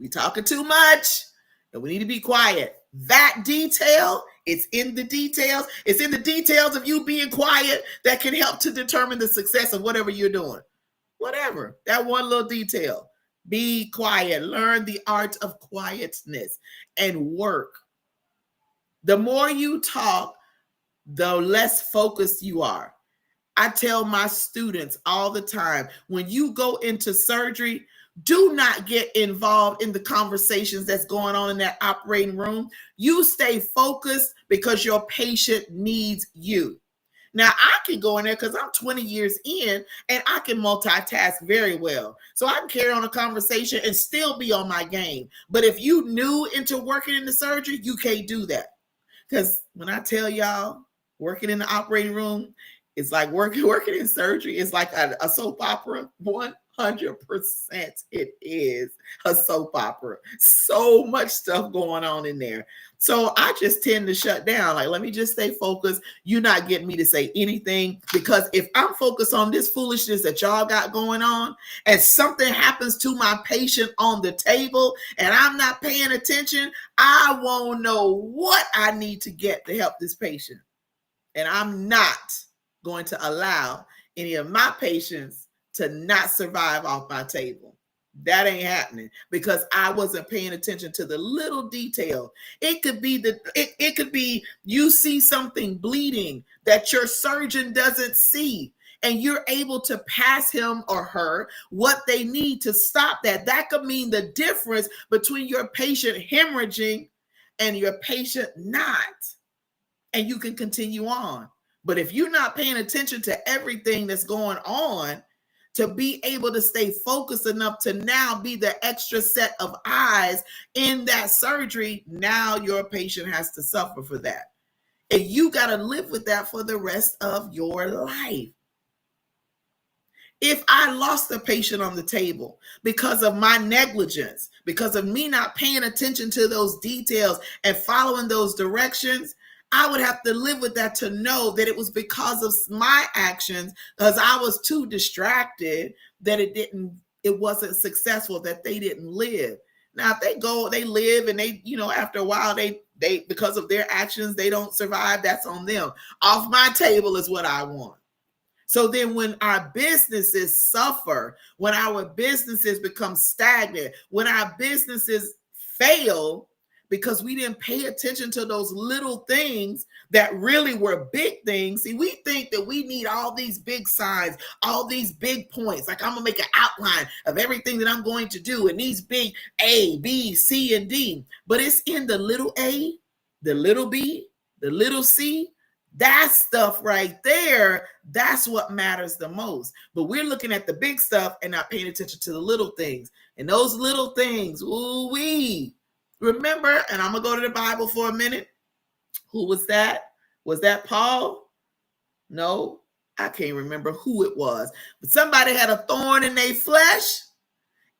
we talking too much and we need to be quiet. That detail, it's in the details. It's in the details of you being quiet that can help to determine the success of whatever you're doing. Whatever, that one little detail. Be quiet. Learn the art of quietness and work. The more you talk, the less focused you are. I tell my students all the time, when you go into surgery, do not get involved in the conversations that's going on in that operating room. You stay focused because your patient needs you. Now, I can go in there because I'm 20 years in and I can multitask very well. So I can carry on a conversation and still be on my game. But if you new into working in the surgery, you can't do that. Because when I tell y'all, working in the operating room, it's like working in surgery. It's like a soap opera. 100% it is a soap opera. So much stuff going on in there. So I just tend to shut down. Like, let me just stay focused. You're not getting me to say anything, because if I'm focused on this foolishness that y'all got going on and something happens to my patient on the table and I'm not paying attention, I won't know what I need to get to help this patient. And I'm not going to allow any of my patients to not survive off my table. That ain't happening because I wasn't paying attention to the little detail. It could be it could be you see something bleeding that your surgeon doesn't see, and you're able to pass him or her what they need to stop that. That could mean the difference between your patient hemorrhaging and your patient not. And you can continue on. But if you're not paying attention to everything that's going on, to be able to stay focused enough to now be the extra set of eyes in that surgery, now your patient has to suffer for that. And you got to live with that for the rest of your life. If I lost a patient on the table because of my negligence, because of me not paying attention to those details and following those directions, I would have to live with that to know that it was because of my actions, because I was too distracted, that it wasn't successful, that they didn't live. Now, if they live and they, after a while, they because of their actions, they don't survive, that's on them. Off my table is what I want. So then when our businesses suffer, when our businesses become stagnant, when our businesses fail, because we didn't pay attention to those little things that really were big things. See, we think that we need all these big signs, all these big points. Like, I'm going to make an outline of everything that I'm going to do, and these big A, B, C, and D. But it's in the little A, the little B, the little C. That stuff right there, that's what matters the most. But we're looking at the big stuff and not paying attention to the little things. And those little things, ooh-wee. Remember, and I'm going to go to the Bible for a minute. Who was that? Was that Paul? No, I can't remember who it was. But somebody had a thorn in their flesh,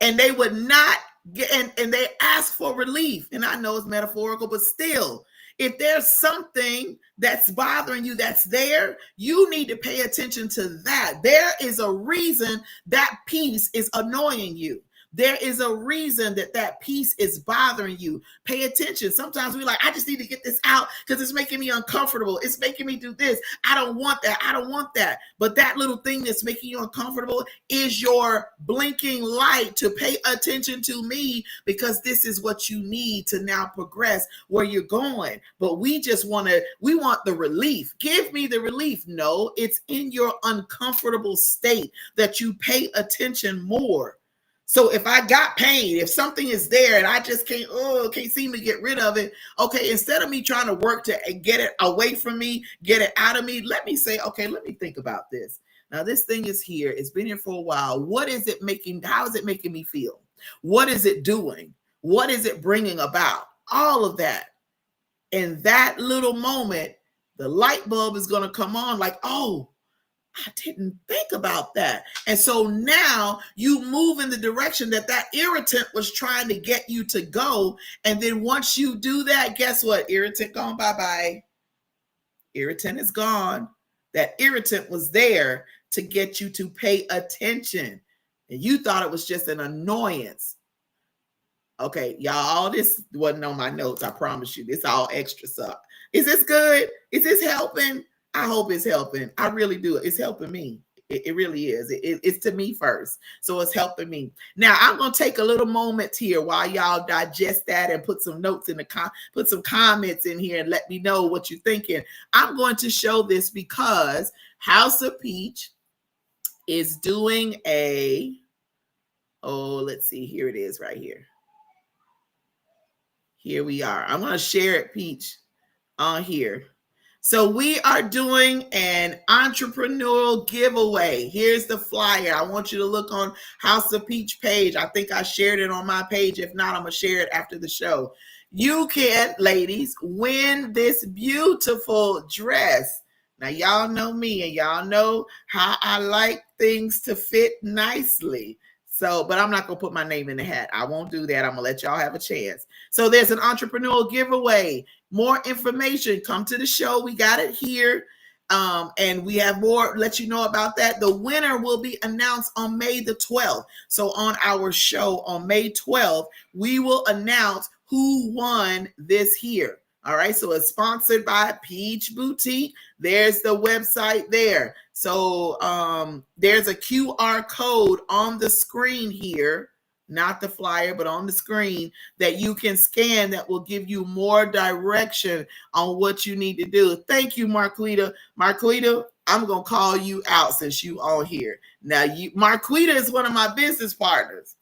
and they would not get, and they asked for relief. And I know it's metaphorical, but still, if there's something that's bothering you that's there, you need to pay attention to that. There is a reason that piece is annoying you. There is a reason that piece is bothering you. Pay attention. Sometimes we're like, I just need to get this out because it's making me uncomfortable. It's making me do this. I don't want that. I don't want that. But that little thing that's making you uncomfortable is your blinking light to pay attention to me, because this is what you need to now progress where you're going. But we want the relief. Give me the relief. No, it's in your uncomfortable state that you pay attention more. So if I got pain, if something is there and I just can't seem to get rid of it, okay, instead of me trying to work to get it away from me, get it out of me, let me say, okay, let me think about this. Now, this thing is here. It's been here for a while. What is it making? How is it making me feel? What is it doing? What is it bringing about? All of that. In that little moment, the light bulb is going to come on like, oh, I didn't think about that. And so now you move in the direction that that irritant was trying to get you to go. And then once you do that, guess what? Irritant gone, bye-bye. Irritant is gone. That irritant was there to get you to pay attention. And you thought it was just an annoyance. Okay, y'all, all this wasn't on my notes. I promise you. This all extra stuff. Is this good? Is this helping? I hope it's helping. I really do. It's helping me. It really is. It's to me first. So it's helping me. Now, I'm going to take a little moment here while y'all digest that and put some notes in put some comments in here and let me know what you're thinking. I'm going to show this because House of Peach is doing let's see. Here it is right here. Here we are. I'm going to share it, Peach, on here. So we are doing an entrepreneurial giveaway. Here's the flyer. I want you to look on House of Peach page. I think I shared it on my page. If not, I'm going to share it after the show. You can, ladies, win this beautiful dress. Now, y'all know me and y'all know how I like things to fit nicely. So, but I'm not going to put my name in the hat. I won't do that. I'm going to let y'all have a chance. So there's an entrepreneurial giveaway. More information, come to the show. We got it here. And we have more, let you know about that. The winner will be announced on May the 12th. So on our show on May 12th, we will announce who won this here. All right. So it's sponsored by Peach Boutique. There's the website there. So there's a QR code on the screen here, not the flyer, but on the screen that you can scan that will give you more direction on what you need to do. Thank you, Marquita. Marquita, I'm going to call you out since you on here. Now, Marquita is one of my business partners.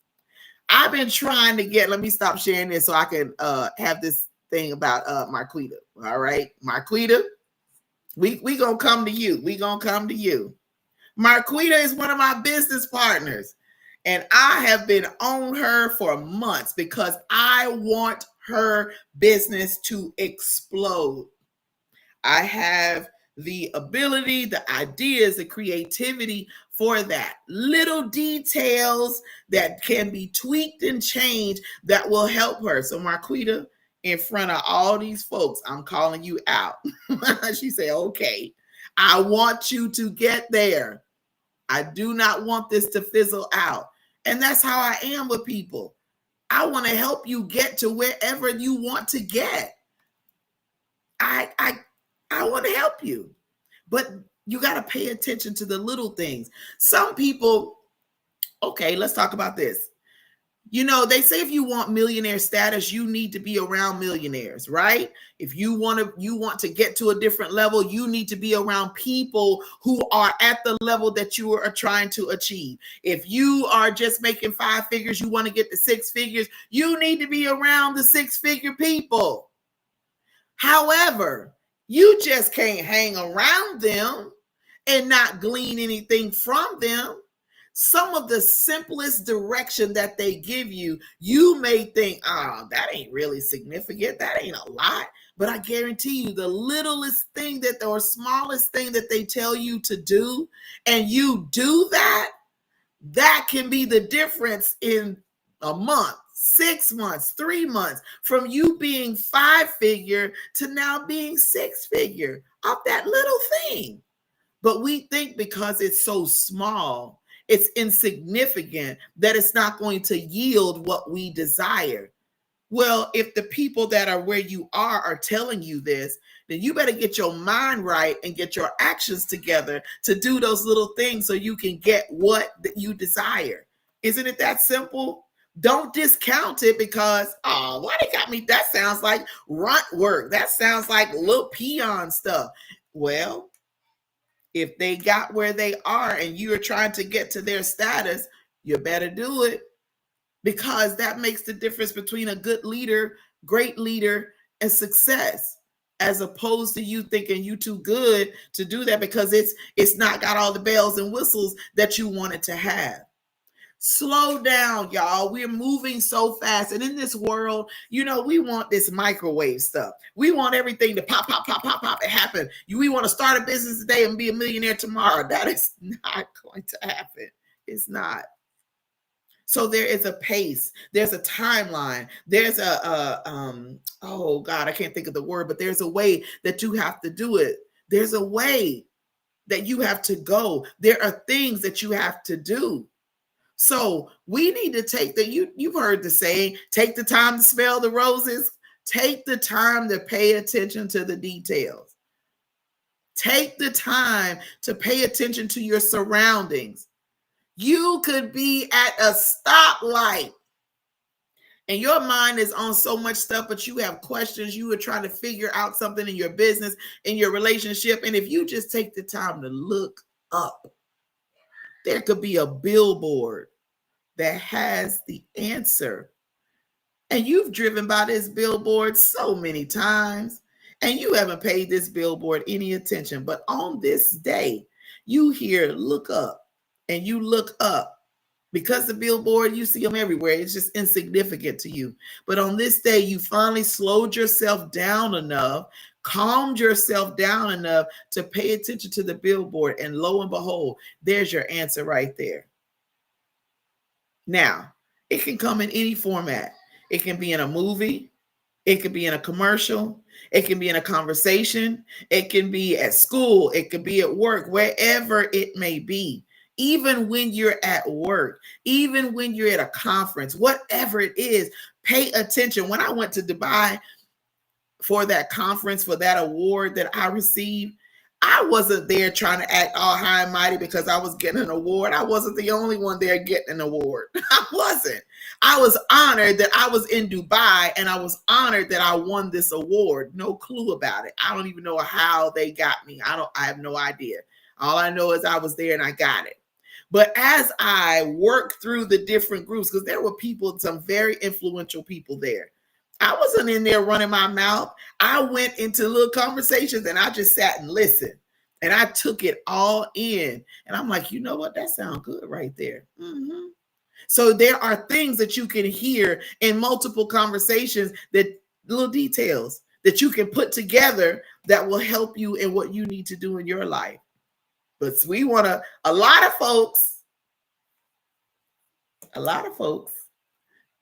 I've been trying to let me stop sharing this so I can have this thing about Marquita. All right, Marquita, we going to come to you. We going to come to you. Marquita is one of my business partners. And I have been on her for months because I want her business to explode. I have the ability, the ideas, the creativity for that. Little details that can be tweaked and changed that will help her. So Marquita, in front of all these folks, I'm calling you out. She said, okay, I want you to get there. I do not want this to fizzle out. And that's how I am with people. I want to help you get to wherever you want to get. I want to help you. But you got to pay attention to the little things. Some people, okay, let's talk about this. You know, they say if you want millionaire status, you need to be around millionaires, right? If you want to get to a different level, you need to be around people who are at the level that you are trying to achieve. If you are just making 5 figures, you want to get to 6 figures, you need to be around the 6-figure people. However, you just can't hang around them and not glean anything from them. Some of the simplest direction that they give you, you may think, oh, that ain't really significant. That ain't a lot. But I guarantee you the littlest thing or smallest thing that they tell you to do, and you do that, that can be the difference in a month, 6 months, 3 months, from you being 5-figure to now being 6-figure off that little thing. But we think because it's so small, it's insignificant, that it's not going to yield what we desire. Well, if the people that are where you are telling you this, then you better get your mind right and get your actions together to do those little things so you can get what you desire. Isn't it that simple? Don't discount it because, oh, why they got me? That sounds like runt work. That sounds like little peon stuff. Well, if they got where they are and you're trying to get to their status, you better do it, because that makes the difference between a good leader, great leader, and success, as opposed to you thinking you too good to do that because it's not got all the bells and whistles that you want it to have. Slow down, y'all. We're moving so fast. And in this world, you know, we want this microwave stuff. We want everything to pop, pop, pop, pop, pop, and happen. We want to start a business today and be a millionaire tomorrow. That is not going to happen. It's not. So there is a pace. There's a timeline. There's oh God, I can't think of the word, but there's a way that you have to do it. There's a way that you have to go. There are things that you have to do. So we need to take you've heard the saying, take the time to smell the roses. Take the time to pay attention to the details. Take the time to pay attention to your surroundings. You could be at a stoplight and your mind is on so much stuff, but you have questions. You are trying to figure out something in your business, in your relationship. And if you just take the time to look up, there could be a billboard that has the answer. And you've driven by this billboard so many times, and you haven't paid this billboard any attention. But on this day, you hear, look up, and you look up. Because the billboard, you see them everywhere. It's just insignificant to you. But on this day, you finally slowed yourself down enough, calmed yourself down enough to pay attention to the billboard. And lo and behold, there's your answer right there. Now, it can come in any format. It can be in a movie. It could be in a commercial. It can be in a conversation. It can be at school. It could be at work, wherever it may be. Even when you're at work, even when you're at a conference, whatever it is, pay attention. When I went to Dubai for that conference, for that award that I received, I wasn't there trying to act all high and mighty because I was getting an award. I wasn't the only one there getting an award. I wasn't. I was honored that I was in Dubai, and I was honored that I won this award. No clue about it. I don't even know how they got me. I have no idea. All I know is I was there and I got it. But as I worked through the different groups, because there were people, some very influential people there, I wasn't in there running my mouth. I went into little conversations and I just sat and listened. And I took it all in. And I'm like, you know what? That sounds good right there. Mm-hmm. So there are things that you can hear in multiple conversations, that little details that you can put together that will help you in what you need to do in your life. But we want to, a lot of folks,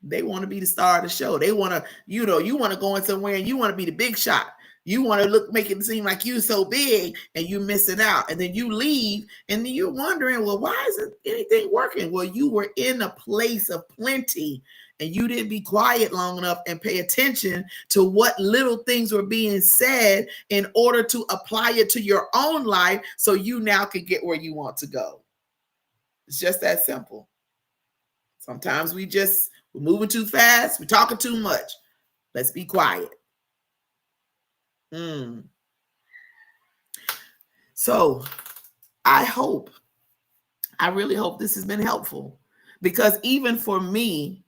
they want to be the star of the show. They want to, you want to go in somewhere and you want to be the big shot. You want to make it seem like you're so big and you're missing out. And then you leave and then you're wondering, well, why isn't anything working? Well, you were in a place of plenty and you didn't be quiet long enough and pay attention to what little things were being said in order to apply it to your own life so you now can get where you want to go. It's just that simple. Sometimes we're moving too fast. We're talking too much. Let's be quiet. So I really hope this has been helpful, because even for me,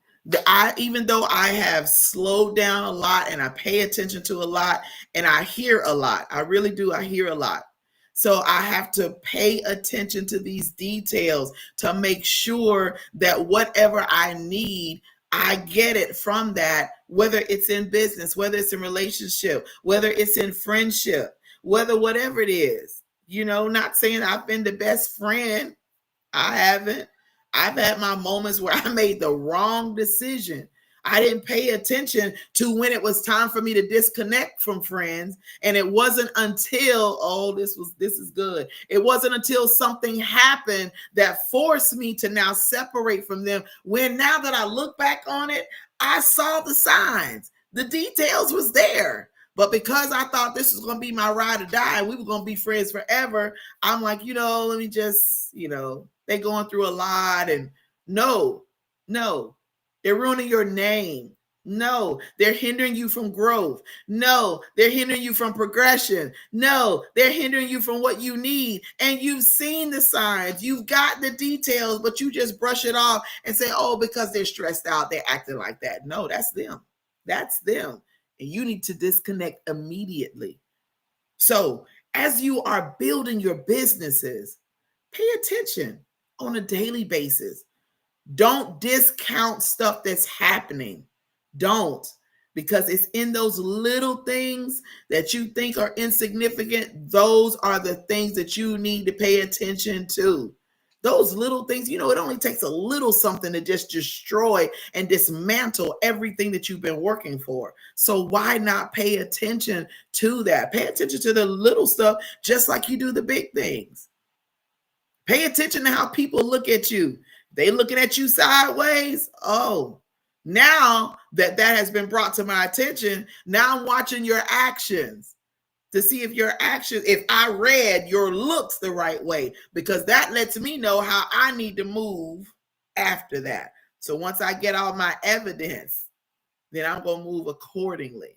even though I have slowed down a lot and I pay attention to a lot and I hear a lot, I really do. I hear a lot. So I have to pay attention to these details to make sure that whatever I need, I get it from that, whether it's in business, whether it's in relationship, whether it's in friendship, whatever it is. Not saying I've been the best friend. I haven't. I've had my moments where I made the wrong decision. I didn't pay attention to when it was time for me to disconnect from friends. And it wasn't until, this is good. It wasn't until something happened that forced me to now separate from them. When now that I look back on it, I saw the signs. The details was there. But because I thought this was going to be my ride or die, and we were going to be friends forever, I'm like, let me just, they're going through a lot. And no, they're ruining your name. No, they're hindering you from growth. No, they're hindering you from progression. No, they're hindering you from what you need. And you've seen the signs. You've got the details, but you just brush it off and say, oh, because they're stressed out, they're acting like that. No, that's them. That's them. And you need to disconnect immediately. So as you are building your businesses, pay attention on a daily basis. Don't discount stuff that's happening. Don't. Because it's in those little things that you think are insignificant. Those are the things that you need to pay attention to. Those little things, it only takes a little something to just destroy and dismantle everything that you've been working for. So why not pay attention to that? Pay attention to the little stuff just like you do the big things. Pay attention to how people look at you. They looking at you sideways. Oh, now that has been brought to my attention, now I'm watching your actions to see if I read your looks the right way, because that lets me know how I need to move after that. So once I get all my evidence, then I'm going to move accordingly,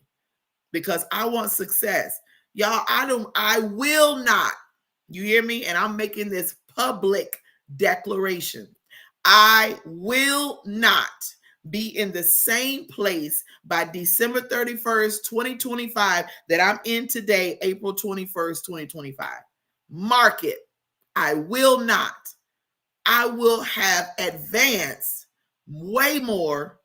because I want success. Y'all, I will not, you hear me? And I'm making this public declaration. I will not be in the same place by December 31st, 2025 that I'm in today, April 21st, 2025. Mark it. I will not. I will have advanced way more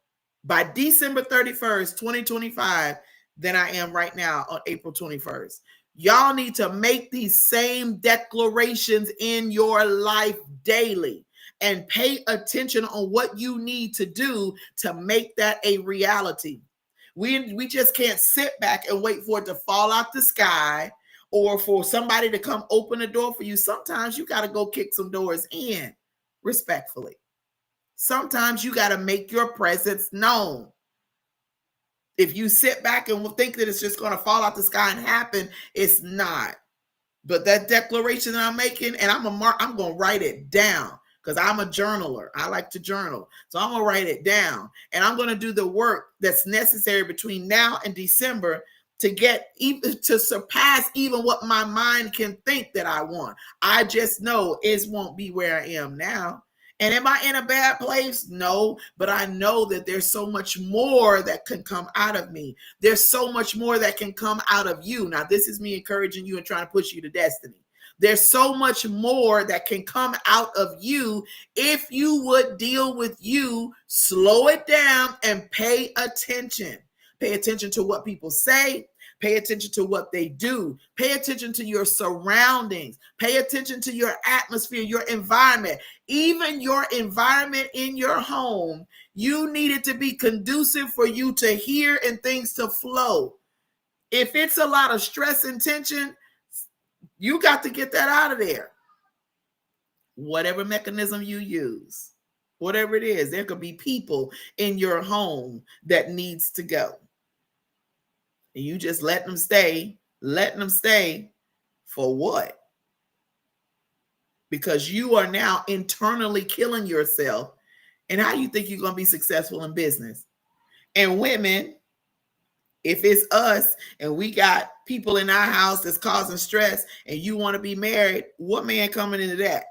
by December 31st, 2025 than I am right now on April 21st. Y'all need to make these same declarations in your life daily and pay attention on what you need to do to make that a reality. We just can't sit back and wait for it to fall out the sky or for somebody to come open the door for you. Sometimes you got to go kick some doors in, respectfully. Sometimes you got to make your presence known. If you sit back and think that it's just going to fall out the sky and happen, it's not. But that declaration that I'm making, and I'm going to write it down, because I'm a journaler. I like to journal. So I'm going to write it down, and I'm going to do the work that's necessary between now and December to surpass even what my mind can think that I want. I just know it won't be where I am now. And am I in a bad place? No, but I know that there's so much more that can come out of me. There's so much more that can come out of you. Now, this is me encouraging you and trying to push you to destiny. There's so much more that can come out of you if you would deal with you, slow it down, and pay attention. Pay attention to what people say. Pay attention to what they do. Pay attention to your surroundings. Pay attention to your atmosphere, your environment. Even your environment in your home, you need it to be conducive for you to hear and things to flow. If it's a lot of stress and tension, you got to get that out of there. Whatever mechanism you use, whatever it is, there could be people in your home that needs to go. And you just letting them stay for what? Because you are now internally killing yourself. And how do you think you're going to be successful in business? And women, if it's us and we got people in our house that's causing stress and you want to be married, what man coming into that?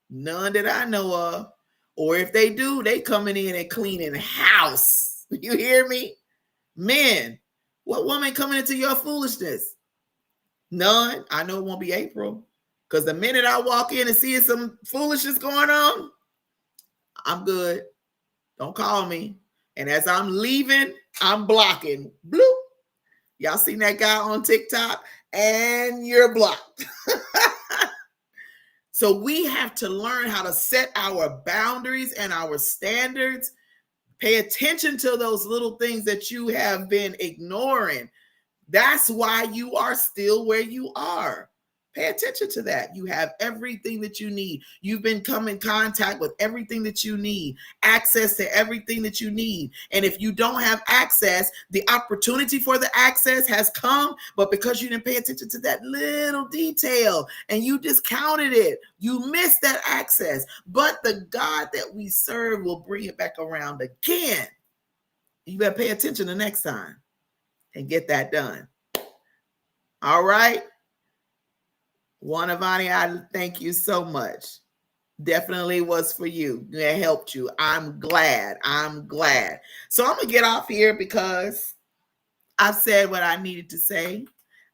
None that I know of. Or if they do, they coming in and cleaning house. You hear me? Men, what woman coming into your foolishness? None. I know it won't be April. Because the minute I walk in and see some foolishness going on, I'm good. Don't call me. And as I'm leaving, I'm blocking. Bloop. Y'all seen that guy on TikTok? And you're blocked. So we have to learn how to set our boundaries and our standards. Pay attention to those little things that you have been ignoring. That's why you are still where you are. Pay attention to that. You have everything that you need. You've been come in contact with everything that you need, access to everything that you need. And if you don't have access, the opportunity for the access has come, but because you didn't pay attention to that little detail and you discounted it, you missed that access. But the God that we serve will bring it back around again. You better pay attention the next time and get that done. All right. Wanavani, I thank you so much. Definitely was for you. It helped you. I'm glad. So I'm going to get off here because I've said what I needed to say.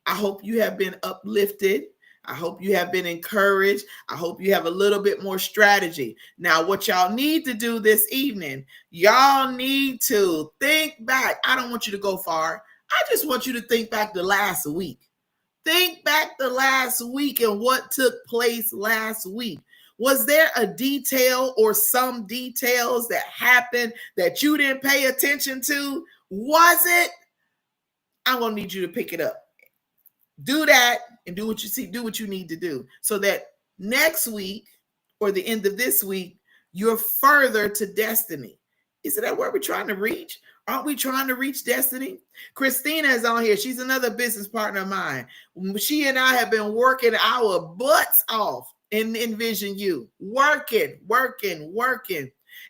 I hope you have been uplifted. I hope you have been encouraged. I hope you have a little bit more strategy. Now, what y'all need to do this evening, y'all need to think back. I don't want you to go far. I just want you to think back to last week. Think back to last week and what took place last week. Was there a detail or some details that happened that you didn't pay attention to? Was it? I'm going to need you to pick it up. Do that and do what you see, do what you need to do so that next week or the end of this week, you're further to destiny. Isn't that where we're trying to reach? Aren't we trying to reach destiny? Christina is on here. She's another business partner of mine. She and I have been working our butts off in Envision You, working.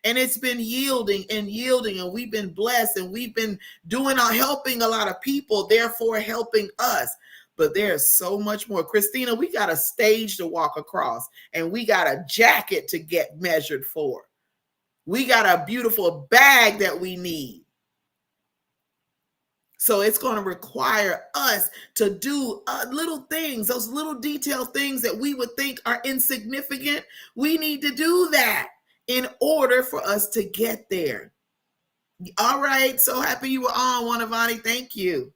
And it's been yielding, and we've been blessed, and we've been helping a lot of people, therefore helping us. But there's so much more. Christina, we got a stage to walk across, and we got a jacket to get measured for. We got a beautiful bag that we need. So it's going to require us to do little things, those little detailed things that we would think are insignificant. We need to do that in order for us to get there. All right. So happy you were on, Wanavani. Thank you.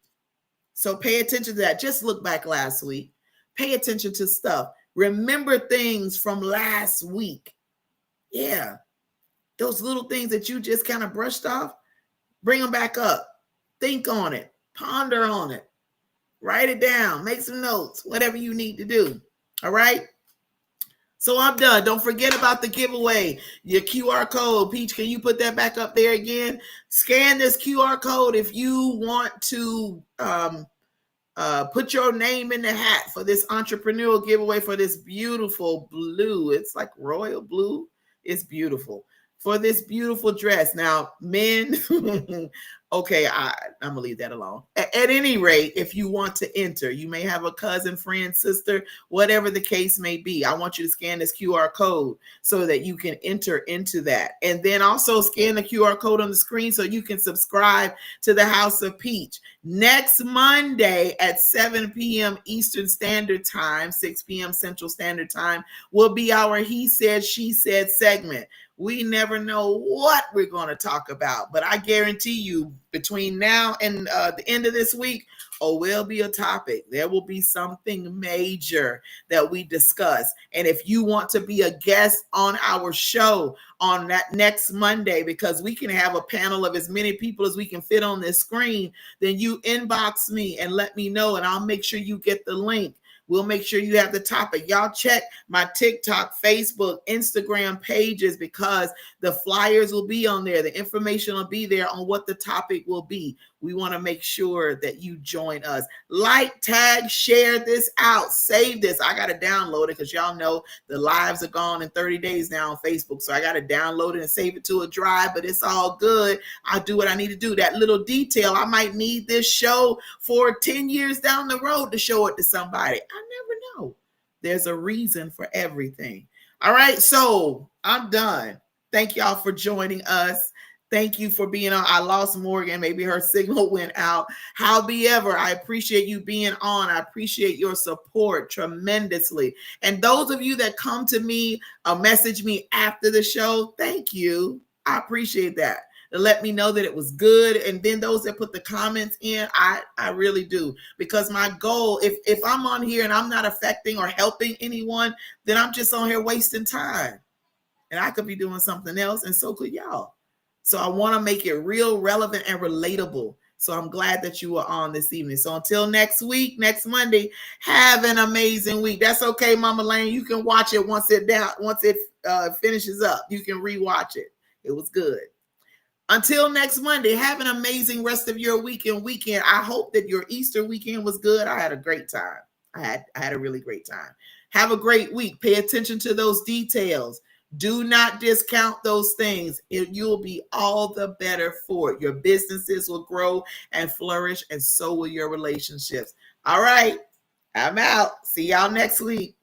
So pay attention to that. Just look back last week. Pay attention to stuff. Remember things from last week. Yeah. Those little things that you just kind of brushed off, bring them back up. Think on it. Ponder on it. Write it down. Make some notes. Whatever you need to do. All right? So I'm done. Don't forget about the giveaway. Your QR code. Peach, can you put that back up there again? Scan this QR code if you want to put your name in the hat for this entrepreneurial giveaway for this beautiful blue. It's like royal blue. It's beautiful. For this beautiful dress. Now, men, okay, I'm going to leave that alone. At any rate, if you want to enter, you may have a cousin, friend, sister, whatever the case may be. I want you to scan this QR code so that you can enter into that. And then also scan the QR code on the screen so you can subscribe to the House of Peach. Next Monday at 7 p.m. Eastern Standard Time, 6 p.m. Central Standard Time, will be our He Said, She Said segment. We never know what we're going to talk about, but I guarantee you between now and the end of this week, will be a topic. There will be something major that we discuss. And if you want to be a guest on our show on that next Monday, because we can have a panel of as many people as we can fit on this screen, then you inbox me and let me know, and I'll make sure you get the link. We'll make sure you have the topic. Y'all check my TikTok, Facebook, Instagram pages because the flyers will be on there. The information will be there on what the topic will be. We want to make sure that you join us. Like, tag, share this out. Save this. I got to download it because y'all know the lives are gone in 30 days now on Facebook. So I got to download it and save it to a drive, but it's all good. I'll do what I need to do. That little detail, I might need this show for 10 years down the road to show it to somebody. I never know. There's a reason for everything. All right, so I'm done. Thank y'all for joining us. Thank you for being on. I lost Morgan. Maybe her signal went out. However, I appreciate you being on. I appreciate your support tremendously. And those of you that come to me, message me after the show, thank you. I appreciate that. To let me know that it was good. And then those that put the comments in, I really do. Because my goal, if I'm on here and I'm not affecting or helping anyone, then I'm just on here wasting time. And I could be doing something else, and so could y'all. So I want to make it real, relevant, and relatable. So I'm glad that you were on this evening. So until next week, next Monday, have an amazing week. That's okay, Mama Lane. You can watch it once it finishes up. You can rewatch it. It was good. Until next Monday, have an amazing rest of your weekend. I hope that your Easter weekend was good. I had a great time. I had a really great time. Have a great week. Pay attention to those details. Do not discount those things. You'll be all the better for it. Your businesses will grow and flourish, and so will your relationships. All right, I'm out. See y'all next week.